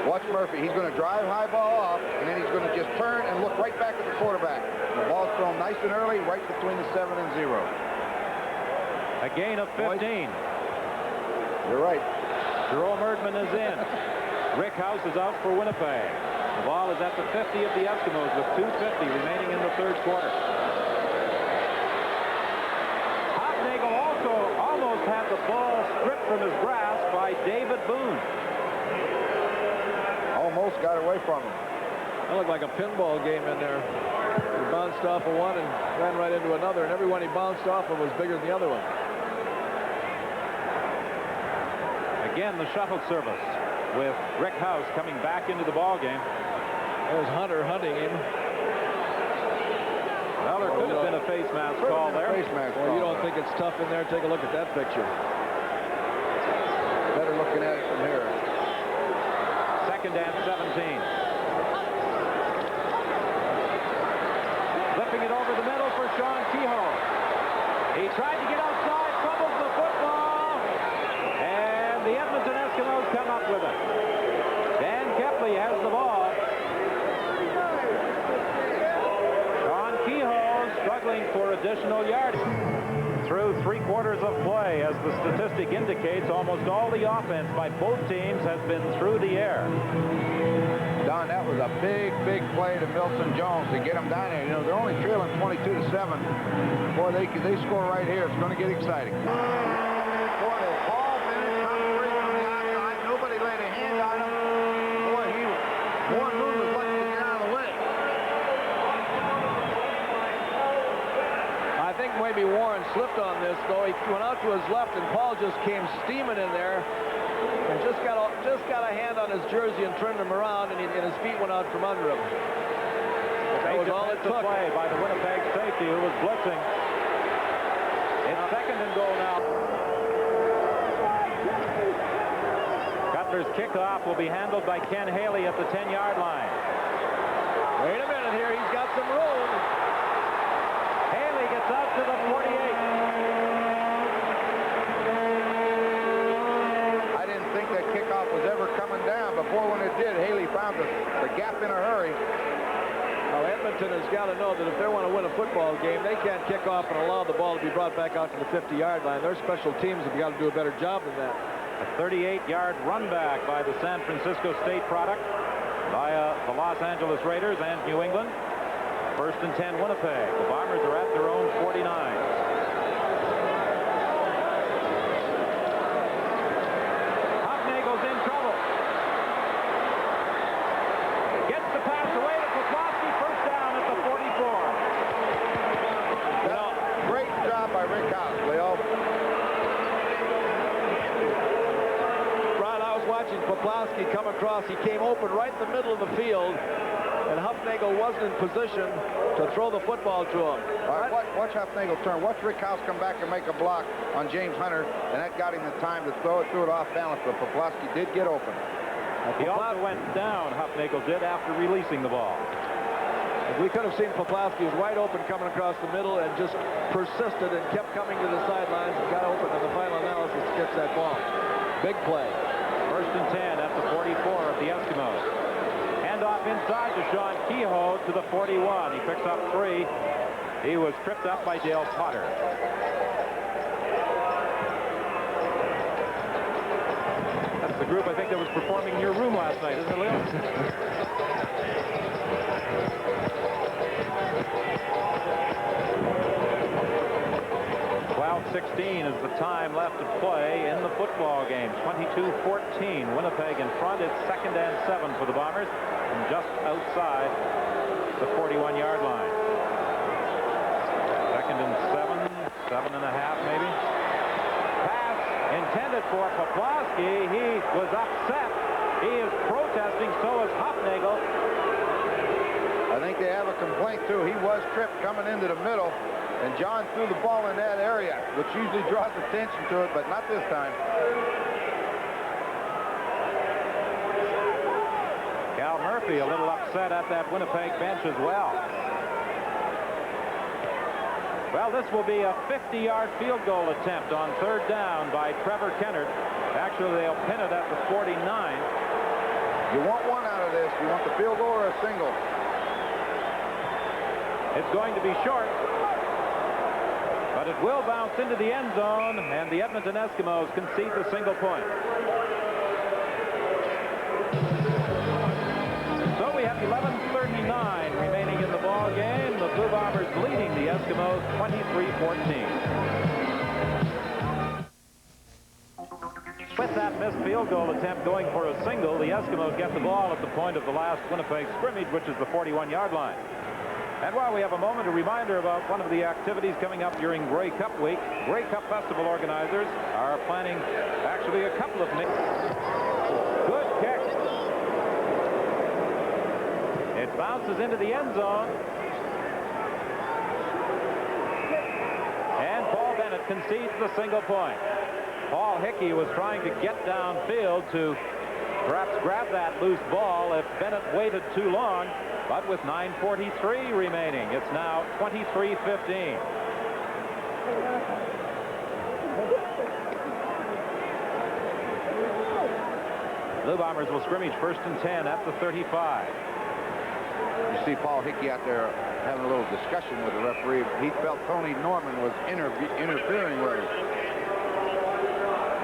Watch Murphy. He's going to drive high ball off, and then he's going to just turn and look right back at the quarterback. The ball's thrown nice and early, right between the 7 and 0.
A gain of 15.
You're right.
Jerome Erdman is in. Rick House is out for Winnipeg. The ball is at the 50 of the Eskimos with 2:50 remaining in the third quarter. Hofnagel also almost had the ball stripped from his grasp by David Boone.
Almost got away from him.
That looked like a pinball game in there. He bounced off of one and ran right into another, and every one he bounced off of was bigger than the other one.
Again, the shuttle service with Rick House coming back into the ball game.
There's Hunter hunting him.
Well, there could have been a face mask call there.
Face mask call. You don't think it's tough in there? Take a look at that picture. Better looking at it from here.
2nd and 17. Flipping it over the middle for Sean Kehoe. He tried to get outside, fumbles the football, and the Edmonton Eskimos come up with it. Dan Kepley has the ball. Sean Kehoe struggling for additional yardage. Through 3/4 of play, as the statistic indicates, almost all the offense by both teams has been through the air.
Don, that was a big, big play to Milton Jones to get them down there. You know, they're only trailing 22-7. Boy, they score right here. It's going to get exciting. Boy, the ball finished on the free from the outside. Nobody laid a hand on him. Boy, Warren Moon was lucky to get out of the way.
I think maybe Warren slipped on this, though. He went out to his left, and Paul just came steaming in there and just got a hand on his jersey and turned him around, and his feet went out from under him. That was all it took.
Play by the Winnipeg safety who was blitzing. It's 2nd and goal now. Cutler's kickoff will be handled by Ken Haley at the 10-yard line.
Wait a minute here. He's got some room.
Haley gets out to the 48.
I didn't think that kickoff was ever coming down, but boy, when it did, Haley found the gap in a hurry.
Well, Edmonton has got to know that if they want to win a football game, they can't kick off and allow the ball to be brought back out to the 50-yard line. Their special teams have got to do a better job than that.
A 38-yard run back by the San Francisco State product via the Los Angeles Raiders and New England. 1st and 10 Winnipeg. The Bombers are at their own 49. Hofnagel's in trouble. Gets the pass away to Poplawski. 1st down at the 44.
Great job by Rick House, Leo.
Ron, I was watching Poplawski come across. He came open right in the middle of the field, and Hufnagel wasn't in position to throw the football to him.
All right, watch Hufnagel turn. Watch Rick House come back and make a block on James Hunter, and that got him the time to throw it off balance, but Poplawski did get open.
He also went down, Hufnagel did, after releasing the ball.
We could have seen Poplawski was wide open coming across the middle and just persisted and kept coming to the sidelines and got open, and the final analysis gets that ball. Big play.
1st and 10 at the 44 of the Eskimos. Off inside to Sean Kehoe to the 41. He picks up 3. He was tripped up by Dale Potter. That's the group I think that was performing in your room last night, isn't it, Leo? 12:16 is the time left to play in the football game. 22-14. Winnipeg in front. It's 2nd and 7 for the Bombers, and just outside the 41-yard line. 2nd and 7, 7.5 maybe. Pass intended for Poplawski. He was upset. He is protesting. So is Hufnagel.
I think they have a complaint too. He was tripped coming into the middle, and John threw the ball in that area, which usually draws attention to it, but not this time.
Cal Murphy a little upset at that Winnipeg bench as well. Well, this will be a 50-yard field goal attempt on 3rd down by Trevor Kennard. Actually, they'll pin it at the 49.
You want one out of this. You want the field goal or a single?
It's going to be short, but it will bounce into the end zone, and the Edmonton Eskimos concede the single point. So we have 11:39 remaining in the ball game. The Blue Bombers leading the Eskimos 23-14. With that missed field goal attempt going for a single. The Eskimos get the ball at the point of the last Winnipeg scrimmage, which is the 41-yard line. And while we have a moment, a reminder about one of the activities coming up during Grey Cup week. Grey Cup Festival organizers are planning actually a couple of things. Good kick. It bounces into the end zone. And Paul Bennett concedes the single point. Paul Hickey was trying to get downfield to perhaps grab that loose ball if Bennett waited too long, but with 9:43 remaining, it's now 23-15. Blue Bombers will scrimmage 1st and 10 at the 35.
You see Paul Hickey out there having a little discussion with the referee. He felt Tony Norman was interfering with him.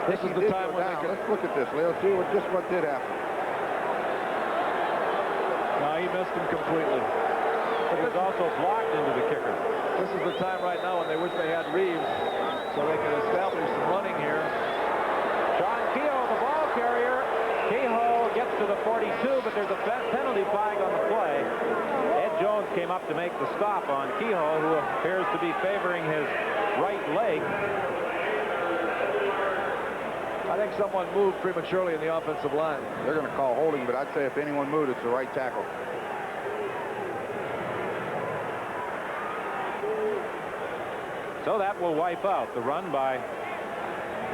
This is the time when
let's look at this, Leo. See what did happen.
No, he missed him completely.
But he was also blocked into the kicker.
This is the time right now when they wish they had Reeves so they can establish some running here.
Sean Kehoe, the ball carrier. Kehoe gets to the 42, but there's a penalty flag on the play. Ed Jones came up to make the stop on Kehoe, who appears to be favoring his right leg.
I think someone moved prematurely in the offensive line.
They're going to call holding, but I'd say if anyone moved, it's the right tackle.
So that will wipe out the run by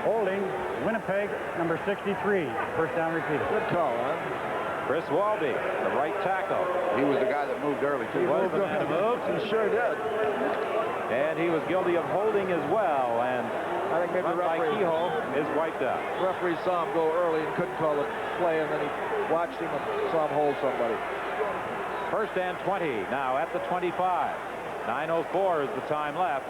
holding Winnipeg, number 63. First down repeated.
Good call, huh?
Chris Walby, the right tackle.
He was the guy that moved early, too.
He was the man who moved.
He sure did.
And he was guilty of holding as well. And
I think maybe the referee
Kehoe is wiped out.
Referee saw him go early and couldn't call the play, and then he watched him and saw him hold somebody.
1st and 20 now at the 25. 9:04 is the time left.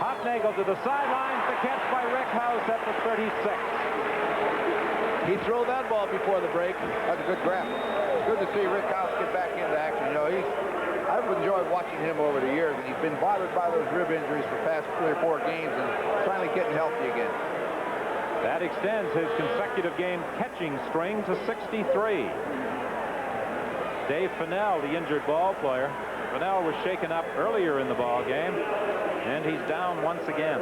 Hopnagel to the sidelines. The catch by Rick House at the 36.
He threw that ball before the break.
That's a good grab. It's good to see Rick House get back into action. You know, I've enjoyed watching him over the years, and he's been bothered by those rib injuries for the past 3 or 4 games and finally getting healthy again.
That extends his consecutive game catching string to 63. Dave Fennell, the injured ball player. Fennell was shaken up earlier in the ball game, and he's down once again.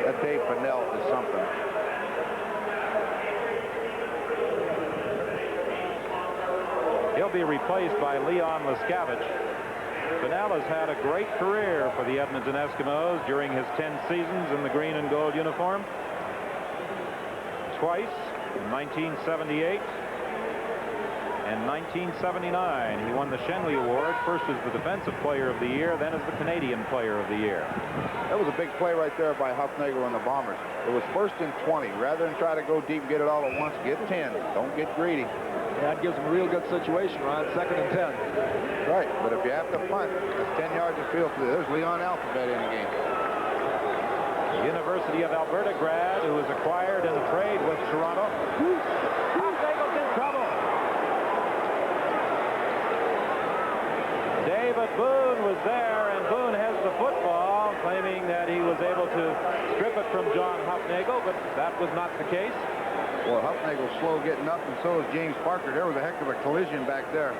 That Dave Fennell is something.
He'll be replaced by Leon Lescavich. Fennell has had a great career for the Edmonton Eskimos during his 10 seasons in the green and gold uniform. Twice in 1978 and 1979. He won the Shenley Award, first as the Defensive Player of the Year, then as the Canadian Player of the Year.
That was a big play right there by Hufnagel and the Bombers. It was 1st and 20. Rather than try to go deep and get it all at once, get 10. Don't get greedy.
Yeah, that gives them a real good situation, Ron. 2nd and 10.
Right, but if you have to punt, that's 10 yards of field. There's Leon Alphabet in the game.
University of Alberta grad who was acquired in a trade with Toronto. Hufnagel's in trouble. David Boone was there, and Boone has the football, claiming that he was able to strip it from John Hufnagel, but that was not the case.
Well, Hufnagel's slow getting up, and so is James Parker. There was a heck of a collision back there.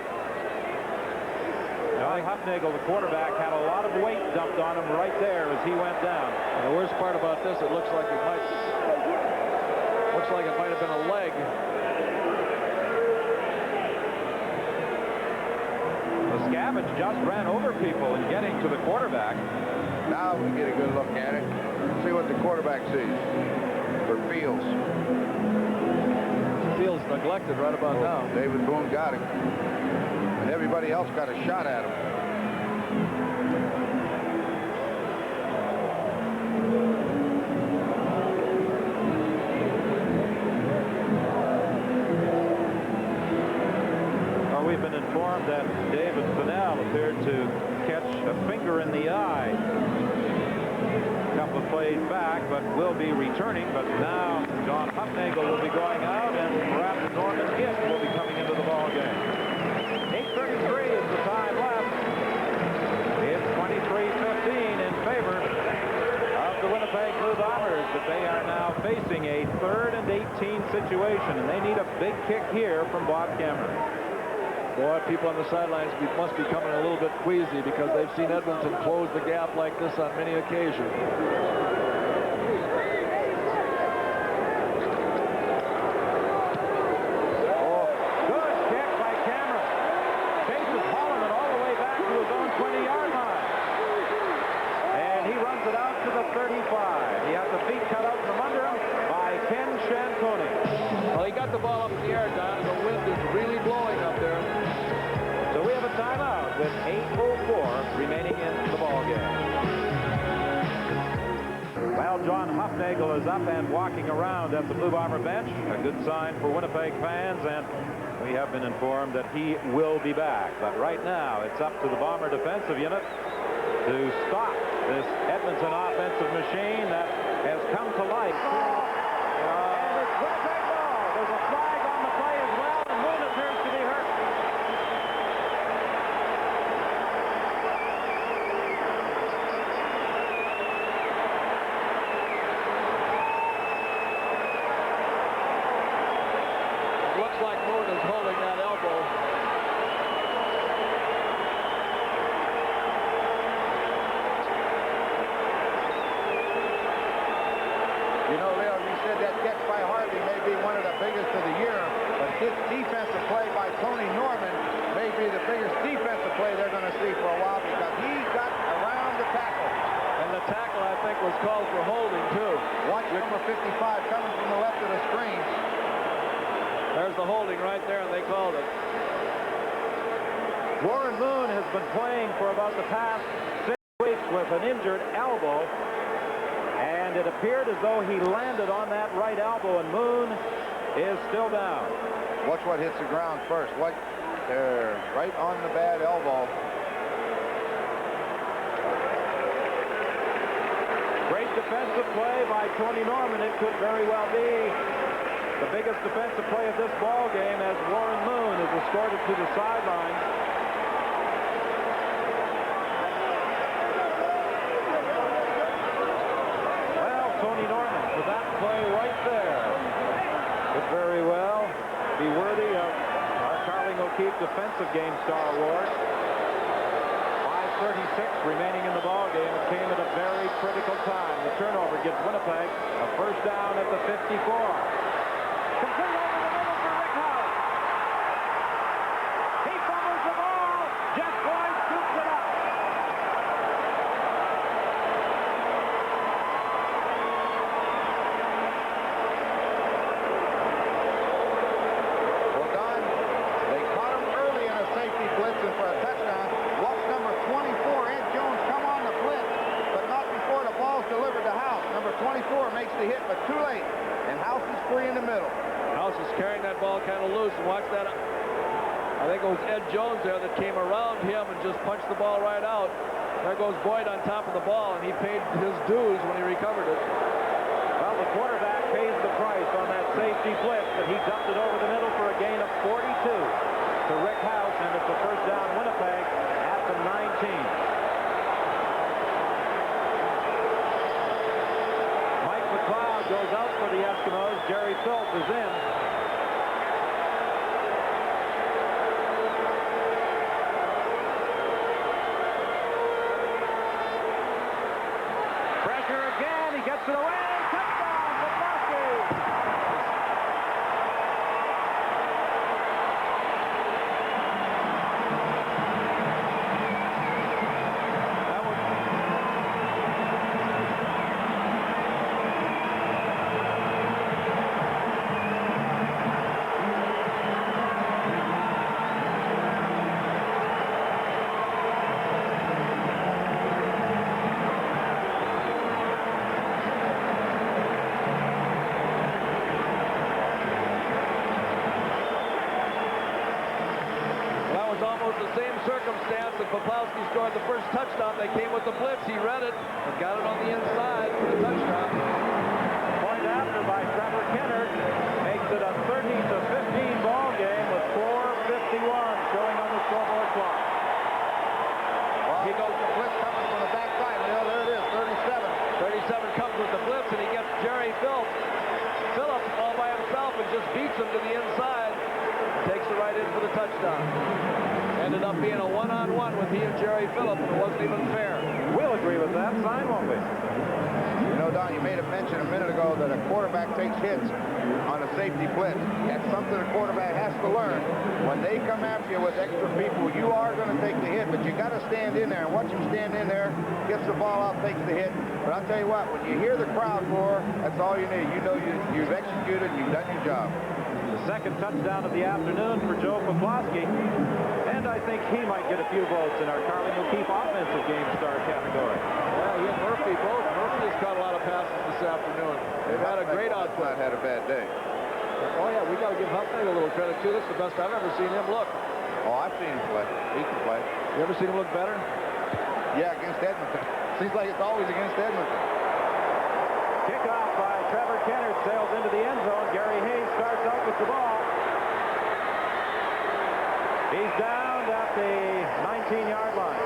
John Hufnagel, the quarterback, had a lot of weight dumped on him right there as he went down.
And the worst part about this, it looks like it might have been a leg.
Lescavich just ran over people in getting to the quarterback.
Now we get a good look at it. See what the quarterback sees. For Fields.
Fields neglected right about now.
David Boone got him. And everybody else got a shot at him.
Well, we've been informed that David Fennell appeared to catch a finger in the eye a couple of plays back, but will be returning. But now John Hufnagel will be going out, and perhaps Norman Gibb will be coming into the ball game. 8:33 is the time left. It's 23-15 in favor of the Winnipeg situation, and they need a big kick here from Bob Cameron.
Boy, people on the sidelines must be coming a little bit queasy because they've seen Edmonton close the gap like this on many occasions. Well, he got the ball up in the air, Don, and the wind is really blowing up there.
So we have a timeout with 8:04 remaining in the ball game. Well, John Hufnagel is up and walking around at the Blue Bomber bench. A good sign for Winnipeg fans, and we have been informed that he will be back. But right now, it's up to the Bomber defensive unit to stop this Edmonton offensive machine that has come to life.
Defensive play by Tony Norman may be the biggest defensive play they're going to see for a while because he got around the tackle.
And the tackle, I think, was called for holding, too.
Watch number 55 coming from the left of the screen.
There's the holding right there, and they called it.
Warren Moon has been playing for about the past 6 weeks with an injured elbow, and it appeared as though he landed on that right elbow, and Moon is still down.
Watch what hits the ground first. What? There, right on the bad elbow.
Great defensive play by Tony Norman. It could very well be the biggest defensive play of this ball game as Warren Moon is escorted to the sideline. Well, Tony Norman for that play right there could very well be worthy of our Carling O'Keefe Defensive Game Star Award. 5:36 remaining in the ball game. It came at a very critical time. The turnover gives Winnipeg a first down at the 54. Complete over the middle for Rick House. He fumbles the ball. Jeff Boyd scoops it up.
Makes the hit, but too late. And House is free in the middle.
House is carrying that ball kind of loose. And watch that. I think it was Ed Jones there that came around him and just punched the ball right out. There goes Boyd on top of the ball, and he paid his dues when he recovered it.
Well, the quarterback pays the price on that safety blitz, but he dumped it over the middle for a gain of 42 to Rick House, and it's a first down Winnipeg at the 19. Goes out for the Eskimos. Jerry Philp is in. Pressure again. He gets it away. Touchdown, Bobrovsky.
Circumstance that Poplawski scored the first touchdown. They came with the blitz. He read it and got it on the inside for the touchdown.
Point after by Trevor Kennard makes it a 30-15 ball game with 4:51 showing on the scoreboard clock.
Well, he goes the blitz coming from the backside. Well, there it is, 37.
37 comes with the blitz, and he gets Jerry Phillips all by himself and just to the inside. Takes it right in for the touchdown. Ended up being a one-on-one with he and Jerry Phillips, and it wasn't even fair.
We'll agree with that. Sign, won't we?
You know, Don, you made a mention a minute ago that a quarterback takes hits on a safety blitz. That's something a quarterback has to learn. When they come after you with extra people, you are going to take the hit, but you got to stand in there. And once you stand in there, gets the ball out, takes the hit. But I'll tell you what, when you hear the crowd roar, that's all you need. You know you've executed, you've done your job.
The second touchdown of the afternoon for Joe Poplawski. And I think he might get a few votes in our Carling O'Keefe Offensive Game Star category.
Yeah, he and Murphy both. Murphy has caught a lot of passes this afternoon. They've had a great output.
Had a bad day.
Oh, yeah, we got to give Huffnagel a little credit, too. This is the best I've ever seen him look.
Oh, I've seen him play. He can play.
You ever seen him look better?
Yeah, against Edmonton. Seems like it's always against Edmonton.
Kickoff by Trevor Kennard sails into the end zone. Gary Hayes starts out with the ball. He's down at the 19-yard line.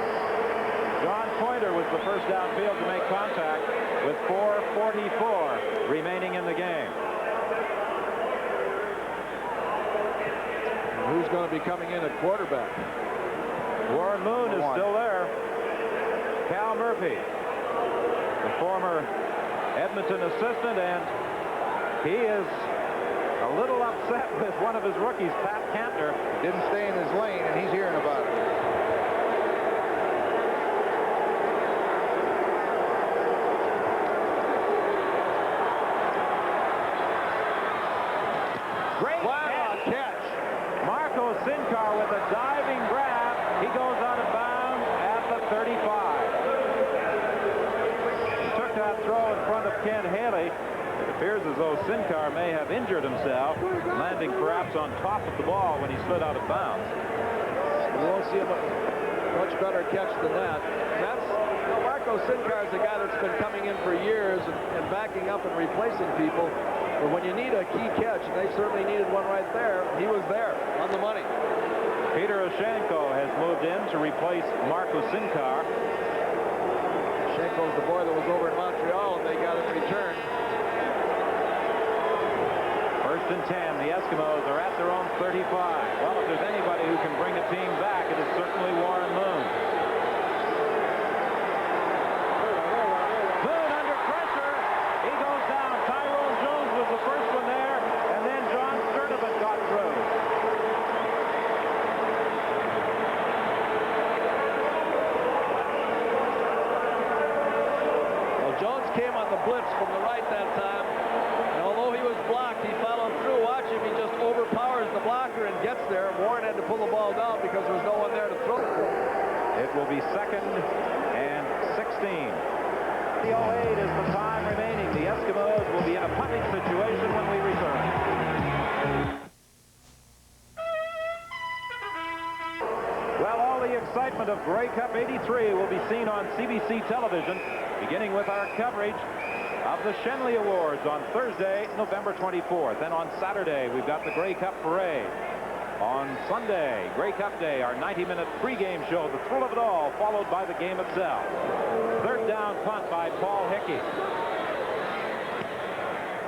John Pointer was the first downfield to make contact with 4:44 remaining in the game.
Who's going to be coming in at quarterback?
Warren Moon is still there. Cal Murphy, the former Edmonton assistant, and he is a little upset with one of his rookies, Pat Kantner.
Didn't stay in his lane, and he's hearing about it.
Great catch. Marco Sinkar with a diving grab. He goes out of bounds at the 35. He took that throw in front of Ken Haley. It appears as though Sinkar may have injured himself, landing perhaps on top of the ball when he slid out of bounds.
You won't see a much better catch than that. That's, Marco Sinkar is a guy that's been coming in for years and backing up and replacing people. But when you need a key catch, and they certainly needed one right there, he was there on the money.
Peter Oshenko has moved in to replace Marco Sinkar.
Oshenko's the boy that was over in Montreal, and they got him returned.
First and 10, the Eskimos are at their own 35. Well, if there's anybody who can bring a team back, it is certainly Warren Moon. Moon under pressure. He goes down. Tyrone Jones was the first one there, and then John Sturdivant got through.
Well, Jones came on the blitz from the right that time, and although he was blocked, he followed through. Watch him, he just overpowers the blocker and gets there. Warren had to pull the ball down because there was no one there to throw it.
It will be 2nd and 16. The 08 is the time remaining. The Eskimos will be in a punting situation when we return. Well, all the excitement of Grey Cup 83 will be seen on CBC television, beginning with our coverage of the Shenley Awards on Thursday, November 24th. And on Saturday, we've got the Grey Cup Parade. On Sunday, Grey Cup Day, our 90-minute pregame show, the thrill of it all, followed by the game itself. Third down punt by Paul Hickey.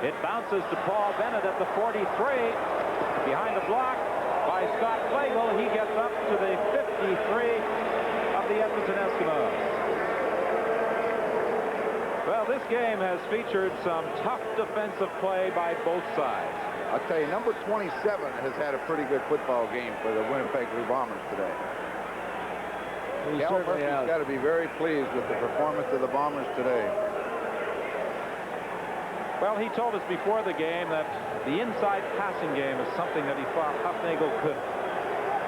It bounces to Paul Bennett at the 43. Behind the block by Scott Flagel, he gets up to the 53 of the Edmonton Eskimos. Well, this game has featured some tough defensive play by both sides.
I'll tell you, number 27 has had a pretty good football game for the Winnipeg Blue Bombers today. Cal Murphy's got to be very pleased with the performance of the Bombers today.
Well, he told us before the game that the inside passing game is something that he thought Huffnagel could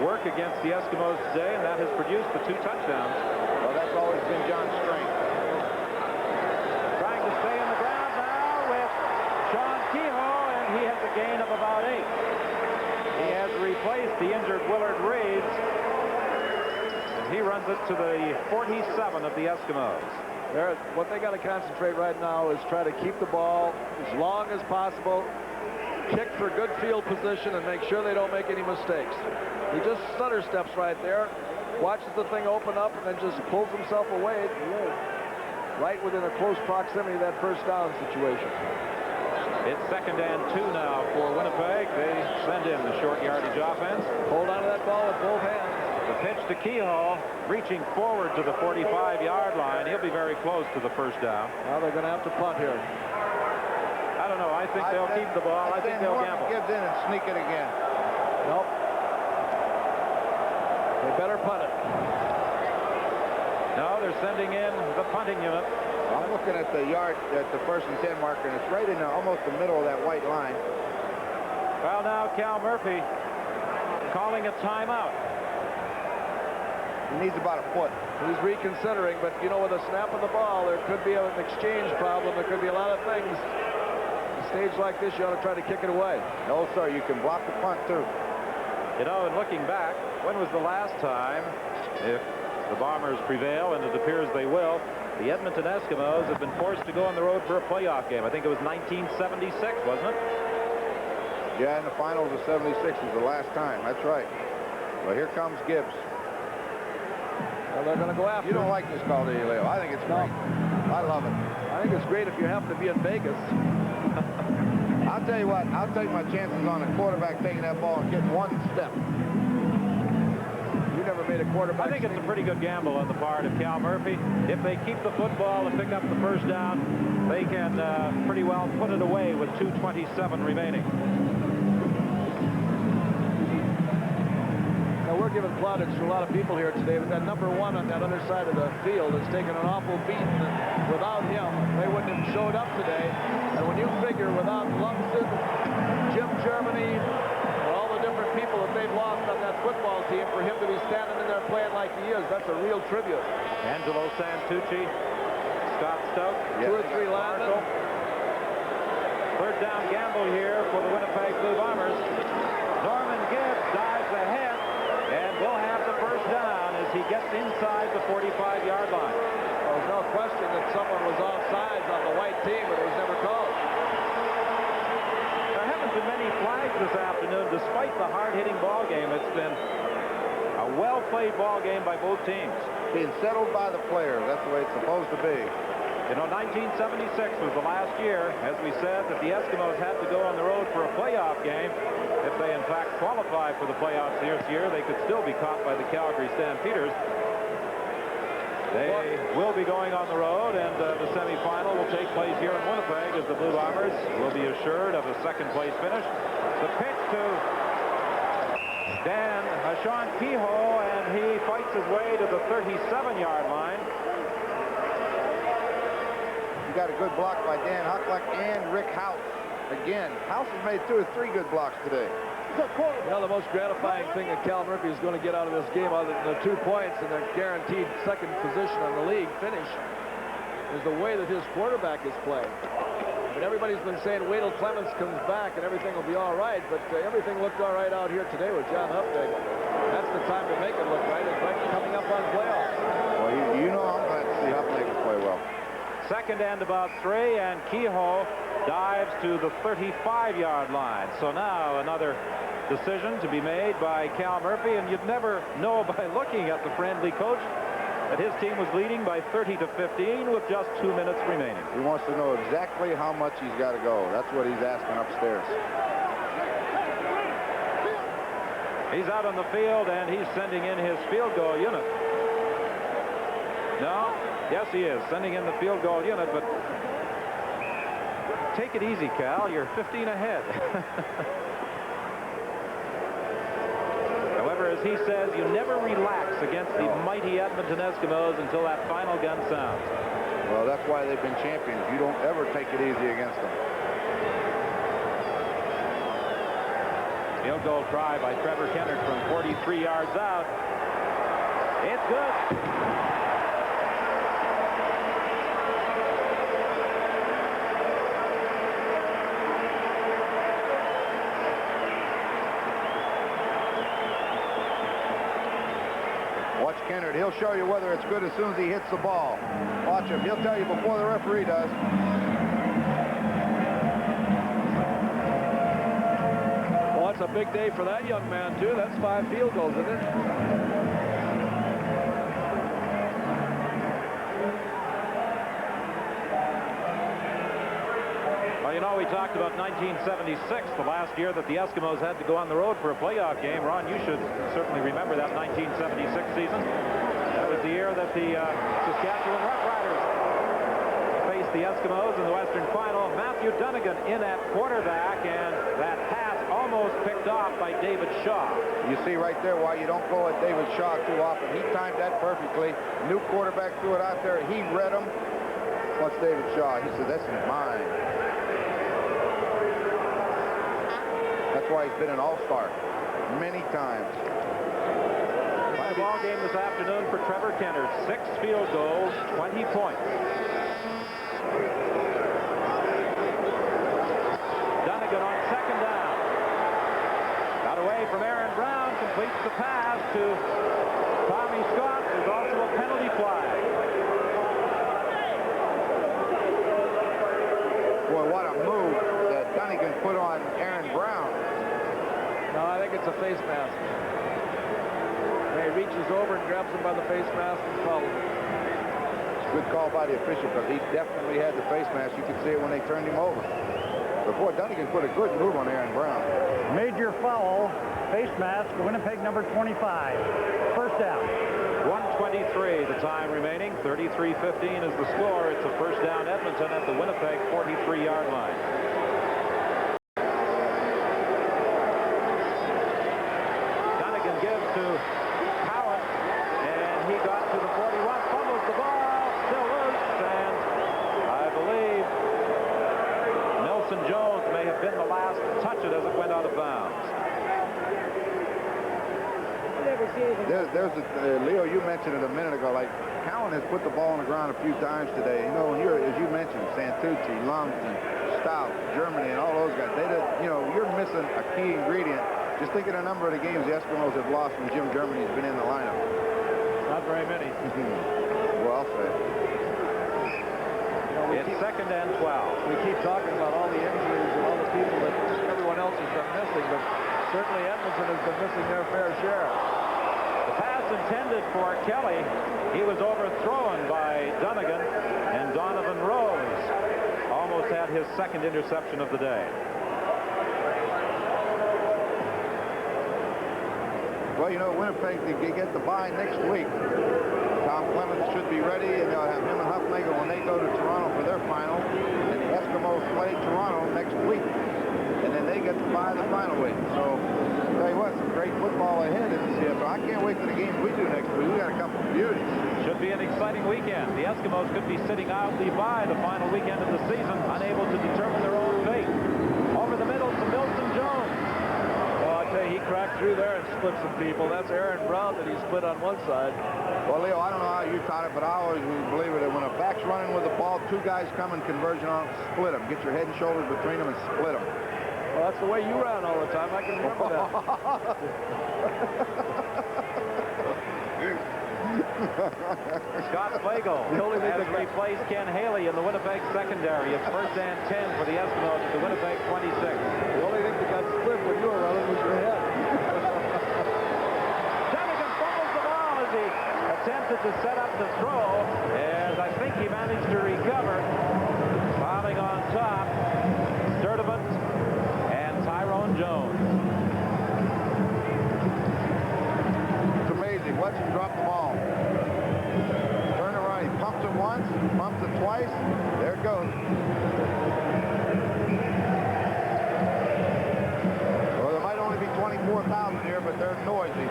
work against the Eskimos today, and that has produced the 2 touchdowns.
Well, that's always been John's strength.
Trying to stay on the ground now with Sean Kehoe, and he has a gain of about 8. He has replaced the injured Willard Reeves, and he runs it to the 47 of the Eskimos.
What they got to concentrate right now is try to keep the ball as long as possible, kick for good field position, and make sure they don't make any mistakes. He just stutter steps right there, watches the thing open up, and then just pulls himself away right within a close proximity of that first down situation.
It's 2nd and 2 now for Winnipeg. They send in the short yardage offense.
Hold on to that ball with both hands.
The pitch to Kehoe, reaching forward to the 45-yard line. He'll be very close to the first down.
Now they're going to have to punt here.
I don't know. I think they'll keep the ball. I think they'll gamble.
Gives in and sneak it again.
Nope. They better punt it.
No, they're sending in the punting unit.
I'm looking at the yard at the 1st and 10 marker, and it's right in almost the middle of that white line.
Well, now Cal Murphy calling a timeout.
He needs about a foot.
He's reconsidering, but you know, with a snap of the ball, there could be an exchange problem. There could be a lot of things. A stage like this, you ought to try to kick it away.
No, sir. You can block the punt, too.
You know, and looking back, when was the last time, if the Bombers prevail, and it appears they will, the Edmonton Eskimos have been forced to go on the road for a playoff game? I think it was 1976, wasn't it?
Yeah, in the finals of 76 was the last time. That's right. Well, here comes Gibbs.
Well, they're going to go after
You don't like this call, do you, Leo? I think it's great. I love it.
I think it's great if you happen to be in Vegas.
I'll tell you what. I'll take my chances on a quarterback taking that ball and getting one step.
You never made a quarterback.
I think it's a pretty good gamble on the part of Cal Murphy. If they keep the football and pick up the first down, they can pretty well put it away with 2:27 remaining.
Now, we're giving plaudits to a lot of people here today, but that number 1 on that other side of the field has taken an awful beating. Without him, they wouldn't have showed up today. And when you figure without Lumsden, Jim Germany, and all the different people that they've lost on that football team, for him to be standing in there playing like he is, that's a real tribute.
Angelo Santucci, Scott Stout,
2 or 3 linemen.
3rd down gamble here for the Winnipeg Blue Bombers. Norman Gibbs dives ahead, and will have the first down as he gets inside the 45-yard line.
Well, there's no question that someone was offsides on the white team, but it was never called.
There haven't been many flags this afternoon, despite the hard-hitting ball game. It's been a well-played ball game by both teams.
Being settled by the players. That's the way it's supposed to be.
You know, 1976 was the last year, as we said, that the Eskimos had to go on the road for a playoff game. If they, in fact, qualify for the playoffs this year, they could still be caught by the Calgary Stampeders. They will be going on the road, and the semifinal will take place here in Winnipeg as the Blue Bombers will be assured of a second-place finish. The pitch to Sean Kehoe, and he fights his way to the 37-yard line.
You got a good block by Dan Huckleck and Rick House. Again, House has made 2 or 3 good blocks today.
You know, the most gratifying thing that Cal Murphy is going to get out of this game, other than the 2 points and their guaranteed second position on the league finish, is the way that his quarterback is playing. I mean, everybody's been saying wait till Clemens comes back and everything will be all right, but everything looked all right out here today with John Huffdeg. That's the time to make it look right. It's right coming up on playoffs.
Well, you know I'm glad to see Huffdeg play well.
2nd and about 3, and Kehoe dives to the 35-yard line. So now another decision to be made by Cal Murphy, and you'd never know by looking at the friendly coach that his team was leading by 30-15 with just 2 minutes remaining.
He wants to know exactly how much he's got to go. That's what he's asking upstairs.
He's out on the field, and he's sending in his field goal unit. No? Yes, he is sending in the field goal unit, but take it easy, Cal. You're 15 ahead. However, as he says, you never relax against the mighty Edmonton Eskimos until that final gun sounds.
Well, that's why they've been champions. You don't ever take it easy against them.
Field goal try by Trevor Kennard from 43 yards out. It's good.
Watch Kennard. He'll show you whether it's good as soon as he hits the ball. Watch him. He'll tell you before the referee does.
Well, that's a big day for that young man, too. That's 5 field goals, isn't it?
Well, you know, know, we talked about 1976, the last year that the Eskimos had to go on the road for a playoff game. Ron, you should certainly remember that 1976 season. That was the year that the Saskatchewan Roughriders faced the Eskimos in the Western Final. Matthew Dunnigan in at quarterback, and that pass almost picked off by David Shaw.
You see right there why you don't go at David Shaw too often. He timed that perfectly. New quarterback threw it out there. He read him. What's David Shaw? He said, "This is mine." That's why he's been an all-star many times.
By ball game this afternoon for Trevor Kenner. 6 field goals, 20 points. Dunnigan on second down. Got away from Aaron Brown, completes the pass to Tommy Scott. There's also a penalty flag.
Boy, what a move that Dunnigan put on Aaron Brown.
No, I think it's a face mask. He reaches over and grabs him by the face mask and follows him.
Good call by the official because he definitely had the face mask. You could see it when they turned him over. But boy, Dunnigan put a good move on Aaron Brown.
Major foul, face mask, Winnipeg number 25. First down.
1:23 the time remaining. 33-15 is the score. It's a first down Edmonton at the Winnipeg 43-yard line. Dunnigan gives to Cowan, and he got to the 41, fumbles the ball, still loose, and I believe Nelson Jones may have been the last to touch it as it went out of bounds.
There's Leo, you mentioned it a minute ago, like Cowan has put the ball on the ground a few times today. You know, when you're, as you mentioned, Santucci, Lumsden, Stout, Germany, and all those guys, they did, you know, you're missing a key ingredient. Just think of the number of the games the Eskimos have lost when Jim Germany's been in the lineup.
Not very many.
Well said.
It's second and 12.
We keep talking about all the injuries and all the people that everyone else has been missing, but certainly Edmonton has been missing their fair share.
The pass intended for Kelly. He was overthrown by Dunnigan, and Donovan Rose almost had his second interception of the day.
Well, you know, Winnipeg, they get the bye next week. Tom Clemens should be ready, and they'll have him and Huffnagle when they go to Toronto for their final. And the Eskimos play Toronto next week. And then they get to bye the final week. So, I'll tell you what, some great football ahead in the CFL. I can't wait for the games we do next week. We got a couple of beauties.
Should be an exciting weekend. The Eskimos could be sitting out the bye the final weekend of the season, unable to determine their own fate. Over the middle to Milton Jones.
Well, I tell you, he cracked through there and split some people. That's Aaron Brown that he split on one side.
Well, Leo, I don't know how you taught it, but I always believe it that when a back's running with the ball, two guys come in conversion on them, split them. Get your head and shoulders between them and split them.
Well, that's the way you ran all the time. I can remember that.
Scott Flagel has replaced Ken Haley in the Winnipeg secondary. It's first and 10 for the Eskimos at the Winnipeg 26.
The only thing that got split when you were running was your head.
Dunnigan fumbles the ball as he attempted to set up the throw, and I think he managed to recover. Piling on top, Sturdivant and Tyrone Jones.
It's amazing. Watch him drop the ball. Turn around. He pumps it once, pumps it twice. There it goes. Well, there might only be 24,000 here, but they're noisy.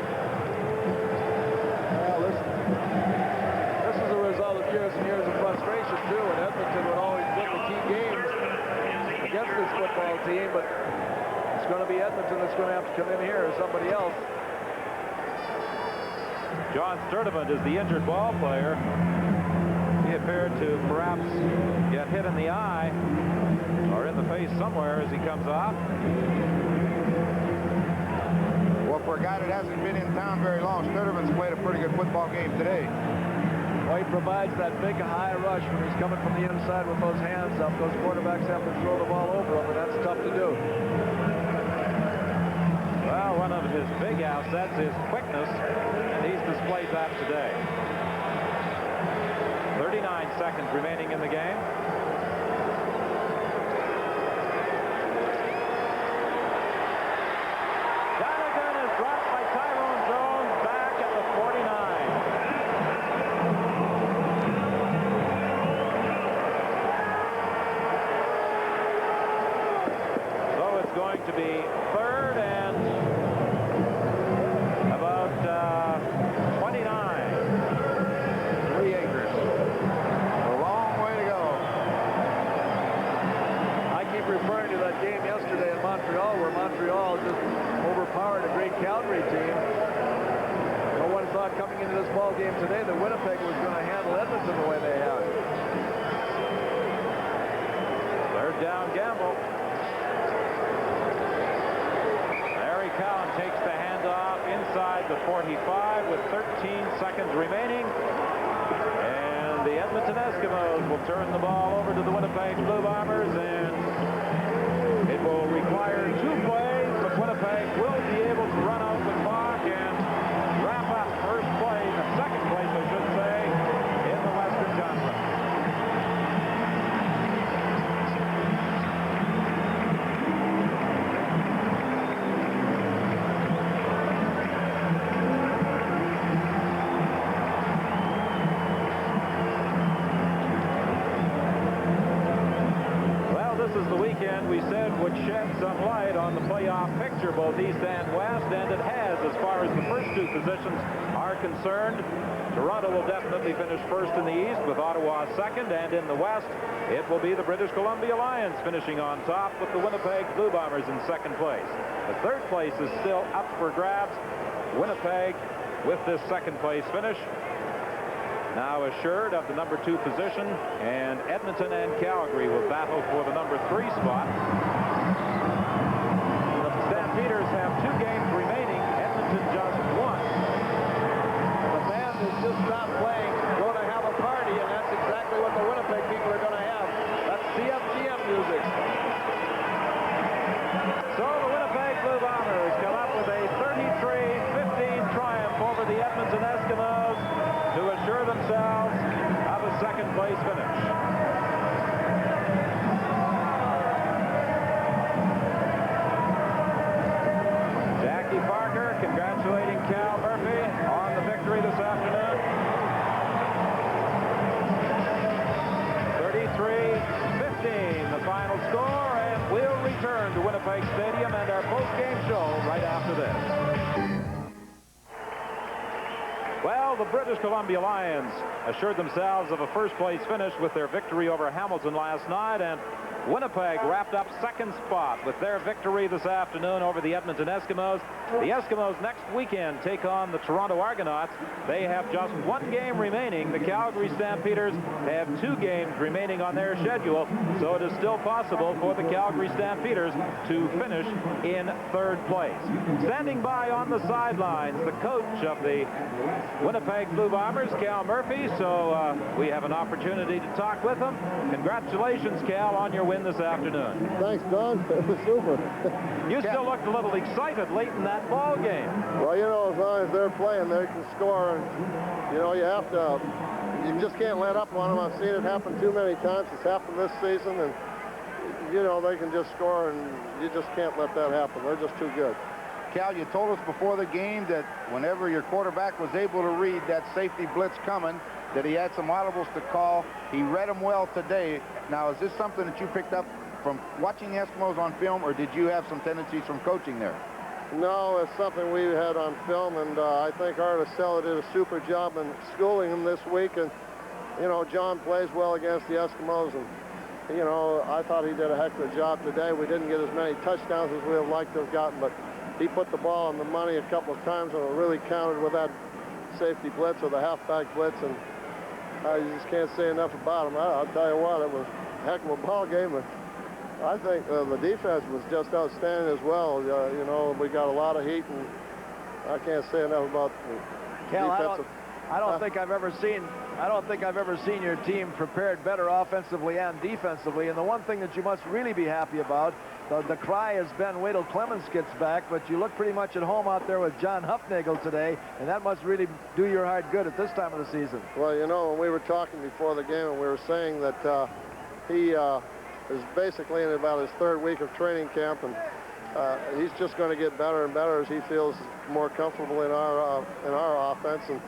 Well, this is a result of years and years of frustration, too, and Edmonton would always win the key games against this football team, but it's going to be Edmonton that's going to have to come in here or somebody else.
John Sturdivant is the injured ball player. He appeared to perhaps get hit in the eye or in the face somewhere as he comes off.
Well, for a guy that hasn't been in town very long, Sturdivant's played a pretty good football game today.
Well, he provides that big high rush when he's coming from the inside with those hands up. Those quarterbacks have to throw the ball over him, and that's tough to do.
Well, one of his big assets is quickness, and he's displayed that today. 39 seconds remaining in the game.
coming into this ball game today that Winnipeg was going to handle Edmonton the way they have.
Third down gamble. Larry Cowan takes the handoff inside the 45 with 13 seconds remaining. And the Edmonton Eskimos will turn the ball over to the Winnipeg Blue Bombers, and it will require 2 plays, but Winnipeg will be able to run out the clock and wrap up first place, the second place, I should say, in the Western Conference. This is the weekend we said would shed some light on the playoff picture, both East and West, and it has as far as the first 2 positions are concerned. Toronto will definitely finish first in the East with Ottawa second, and in the West it will be the British Columbia Lions finishing on top with the Winnipeg Blue Bombers in second place. The third place is still up for grabs. Winnipeg with this second place finish now assured of the number 2 position, and Edmonton and Calgary will battle for the number 3 spot. The Stampeders have 2 games remaining. Edmonton just 1.
The band is just not playing, going to have a party, and that's exactly what the Winnipeg people are going to have. That's CFGM music.
So the Winnipeg Blue Bombers come up with a 33-15 triumph over the Edmonton Eskimos to assure themselves of a second place finish. Jackie Parker congratulating Cal Murphy on the victory this afternoon. 33-15 the final score, and we'll return to Winnipeg Stadium and our post-game show right after this. Well, the British Columbia Lions assured themselves of a first-place finish with their victory over Hamilton last night, and Winnipeg wrapped up second spot with their victory this afternoon over the Edmonton Eskimos. The Eskimos next weekend take on the Toronto Argonauts. They have just 1 game remaining. The Calgary Stampeders have 2 games remaining on their schedule, so it is still possible for the Calgary Stampeders to finish in third place. Standing by on the sidelines, the coach of the Winnipeg Blue Bombers, Cal Murphy, so we have an opportunity to talk with him. Congratulations, Cal, on your win this afternoon.
Thanks, Don. It was super.
You still looked a little excited late in that ball game.
Well, you know, as long as they're playing, they can score. And, you know, you just can't let up on them. I've seen it happen too many times. It's happened this season, and, you know, they can just score, and you just can't let that happen. They're just too good.
Cal, you told us before the game that whenever your quarterback was able to read that safety blitz coming, that he had some audibles to call. He read them well today. Now, is this something that you picked up from watching the Eskimos on film, or did you have some tendencies from coaching there?
No, it's something we had on film, and I think Artisella did a super job in schooling him this week. And, you know, John plays well against the Eskimos, and, you know, I thought he did a heck of a job today. We didn't get as many touchdowns as we would have liked to have gotten, but he put the ball on the money a couple of times, and it really counted with that safety blitz or the halfback blitz, and you just can't say enough about him. I'll tell you what, it was a heck of a ball game. But I think the defense was just outstanding as well. You know, we got a lot of heat, and I can't say enough about the defensive.
I don't think I've ever seen your team prepared better offensively and defensively. And the one thing that you must really be happy about, the cry has been wait till Clemens gets back, but you look pretty much at home out there with John Hufnagel today, and that must really do your heart good at this time of the season.
Well, you know, when we were talking before the game, and we were saying that he is basically in about his 3rd week of training camp, and he's just going to get better and better as he feels more comfortable in our offense. And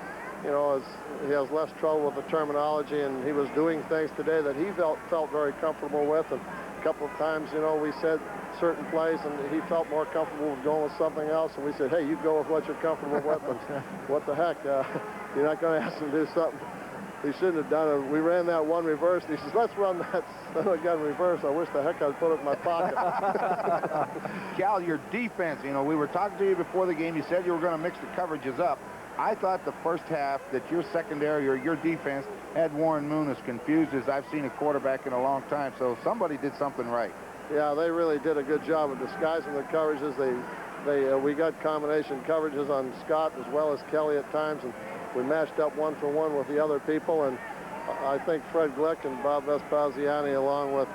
you know, as he has less trouble with the terminology, and he was doing things today that he felt very comfortable with. And a couple of times, you know, we said certain plays, and he felt more comfortable with going with something else. And we said, hey, you go with what you're comfortable with. And what the heck? You're not going to ask him to do something he shouldn't have done it. We ran that one reverse. He says, let's run that son of a gun reverse. I wish the heck I'd put it in my pocket.
Cal, your defense, you know, we were talking to you before the game. You said you were going to mix the coverages up. I thought the first half that your secondary or your defense had Warren Moon as confused as I've seen a quarterback in a long time. So somebody did something right.
Yeah, they really did a good job of disguising the coverages. We got combination coverages on Scott as well as Kelly at times, and we matched up 1-for-1 with the other people. And I think Fred Glick and Bob Vespasiani, along with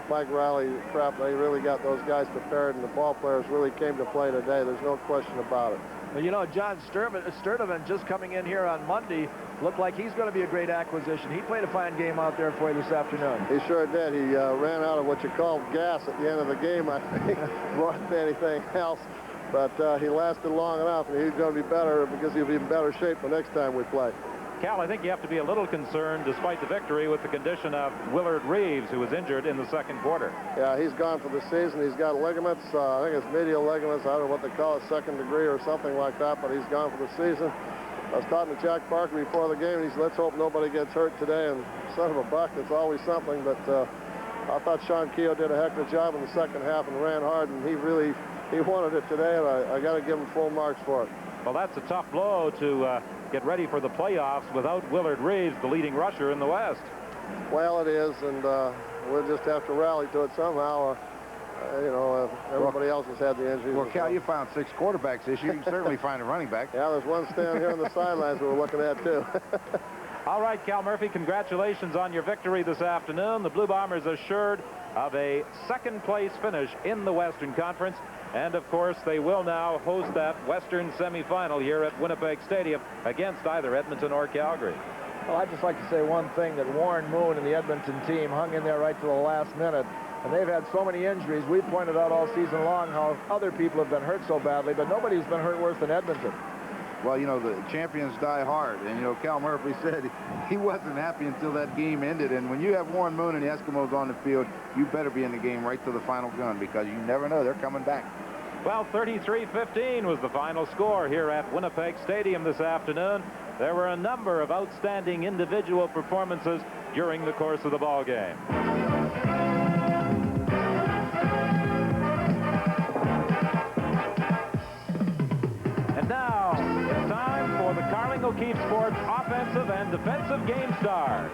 Mike Riley, they really got those guys prepared, and the ball players really came to play today. There's no question about it.
Well, you know, John Sturdivant just coming in here on Monday looked like he's going to be a great acquisition. He played a fine game out there for you this afternoon.
He sure did. He ran out of what you call gas at the end of the game, I think, more than anything else. But he lasted long enough, and he's going to be better because he'll be in better shape the next time we play.
Cal, I think you have to be a little concerned, despite the victory, with the condition of Willard Reeves, who was injured in the second quarter.
Yeah, he's gone for the season. He's got ligaments. I think it's medial ligaments. I don't know what they call it, second degree or something like that, but he's gone for the season. I was talking to Jack Parker before the game, and he said, let's hope nobody gets hurt today. And son of a buck, it's always something. But I thought Sean Keogh did a heck of a job in the second half and ran hard, and he wanted it today, and I got to give him full marks for it.
Well, that's a tough blow to get ready for the playoffs without Willard Reeves, the leading rusher in the West.
Well, it is, and we'll just have to rally to it somehow. Everybody else has had the injuries.
Well, Cal, you found 6 quarterbacks this year. You can certainly find a running back.
Yeah, there's one standing here on the sidelines we're looking at, too.
All right, Cal Murphy, congratulations on your victory this afternoon. The Blue Bombers assured of a second-place finish in the Western Conference. And, of course, they will now host that Western semifinal here at Winnipeg Stadium against either Edmonton or Calgary.
Well, I'd just like to say one thing, that Warren Moon and the Edmonton team hung in there right to the last minute. And they've had so many injuries. We've pointed out all season long how other people have been hurt so badly, but nobody's been hurt worse than Edmonton.
Well, you know, the champions die hard. And, you know, Cal Murphy said he wasn't happy until that game ended. And when you have Warren Moon and the Eskimos on the field, you better be in the game right to the final gun, because you never know. They're coming back.
Well, 33-15 was the final score here at Winnipeg Stadium this afternoon. There were a number of outstanding individual performances during the course of the ball game. And now it's time for the Carling O'Keefe Sports Offensive and Defensive Game Star.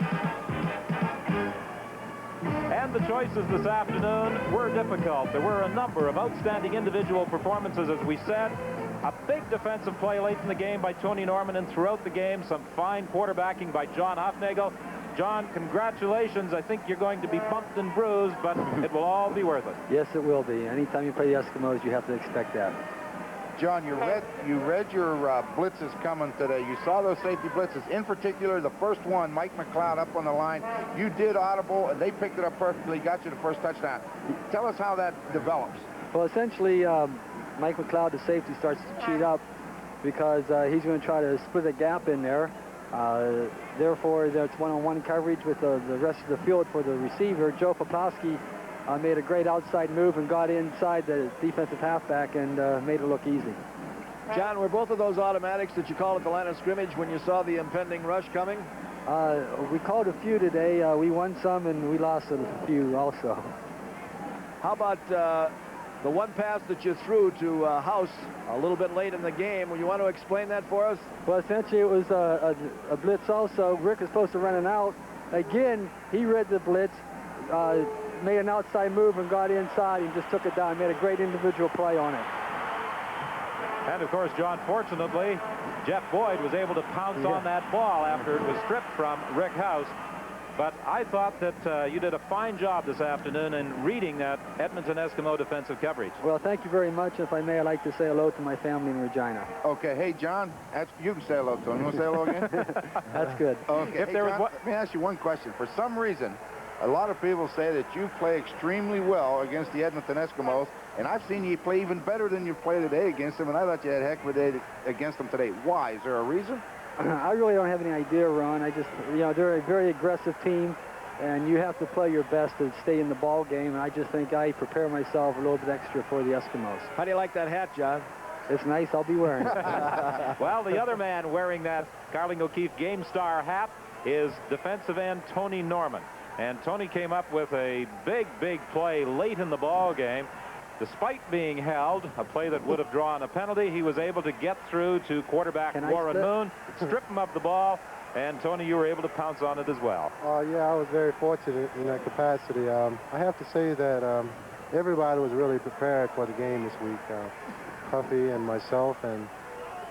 And the choices this afternoon were difficult. There were a number of outstanding individual performances, as we said. A big defensive play late in the game by Tony Norman, and throughout the game, some fine quarterbacking by John Hofnagel. John, congratulations. I think you're going to be bumped and bruised, but it will all be worth it.
Yes, it will be. Anytime you play the Eskimos, you have to expect that.
John, you read your blitzes coming today. You saw those safety blitzes. In particular, the first one, Mike McLeod up on the line. You did audible, and they picked it up perfectly, got you the first touchdown. Tell us how that develops.
Well, essentially, Mike McLeod, the safety, starts to cheat up because he's going to try to split a gap in there. Therefore, that's one-on-one coverage with the rest of the field for the receiver. Joe Popowski made a great outside move and got inside the defensive halfback and made it look easy.
John, were both of those automatics that you called at the line of scrimmage when you saw the impending rush coming?
We called a few today. We won some and we lost a few also.
How about the one pass that you threw to House a little bit late in the game? You want to explain that for us?
Well, essentially, it was a blitz also. Rick was supposed to run an out. Again, he read the blitz, made an outside move and got inside and just took it down. Made a great individual play on it.
And, of course, John, fortunately, Jeff Boyd was able to pounce on that ball after it was stripped from Rick House. But I thought that you did a fine job this afternoon in reading that Edmonton Eskimo defensive coverage.
Well, thank you very much. If I may, I'd like to say hello to my family in Regina.
Okay. Hey, John, you can say hello to him. You want to say hello again?
That's good.
Okay. Hey, John, let me ask you one question. For some reason, a lot of people say that you play extremely well against the Edmonton Eskimos, and I've seen you play even better than you played today against them, and I thought you had a heck of a day against them today. Why? Is there a reason?
I really don't have any idea, Ron. I just, they're a very aggressive team, and you have to play your best to stay in the ball game, and I just think I prepare myself a little bit extra for the Eskimos.
How do you like that hat, John?
It's nice. I'll be wearing it.
Well, the other man wearing that Carling O'Keefe Game Star hat is defensive end Tony Norman. And Tony came up with a big play late in the ball game. Despite being held, a play that would have drawn a penalty, he was able to get through to quarterback Warren Moon, strip him of the ball, and Tony, you were able to pounce on it as well.
Yeah, I was very fortunate in that capacity. I have to say that everybody was really prepared for the game this week. Puffy and myself and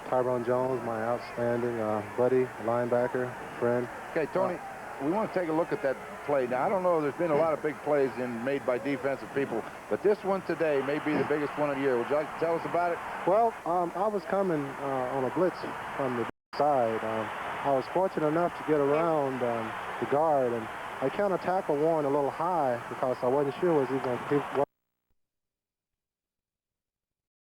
Tyrone Jones, my outstanding buddy, linebacker, friend.
Okay, Tony, we want to take a look at that play. Now, I don't know, there's been a lot of big plays made by defensive people, but this one today may be the biggest one of the year. Would you like to tell us about it?
Well, I was coming on a blitz from the side. I was fortunate enough to get around the guard, and I kind of tackled Warren a little high because I wasn't sure was he going to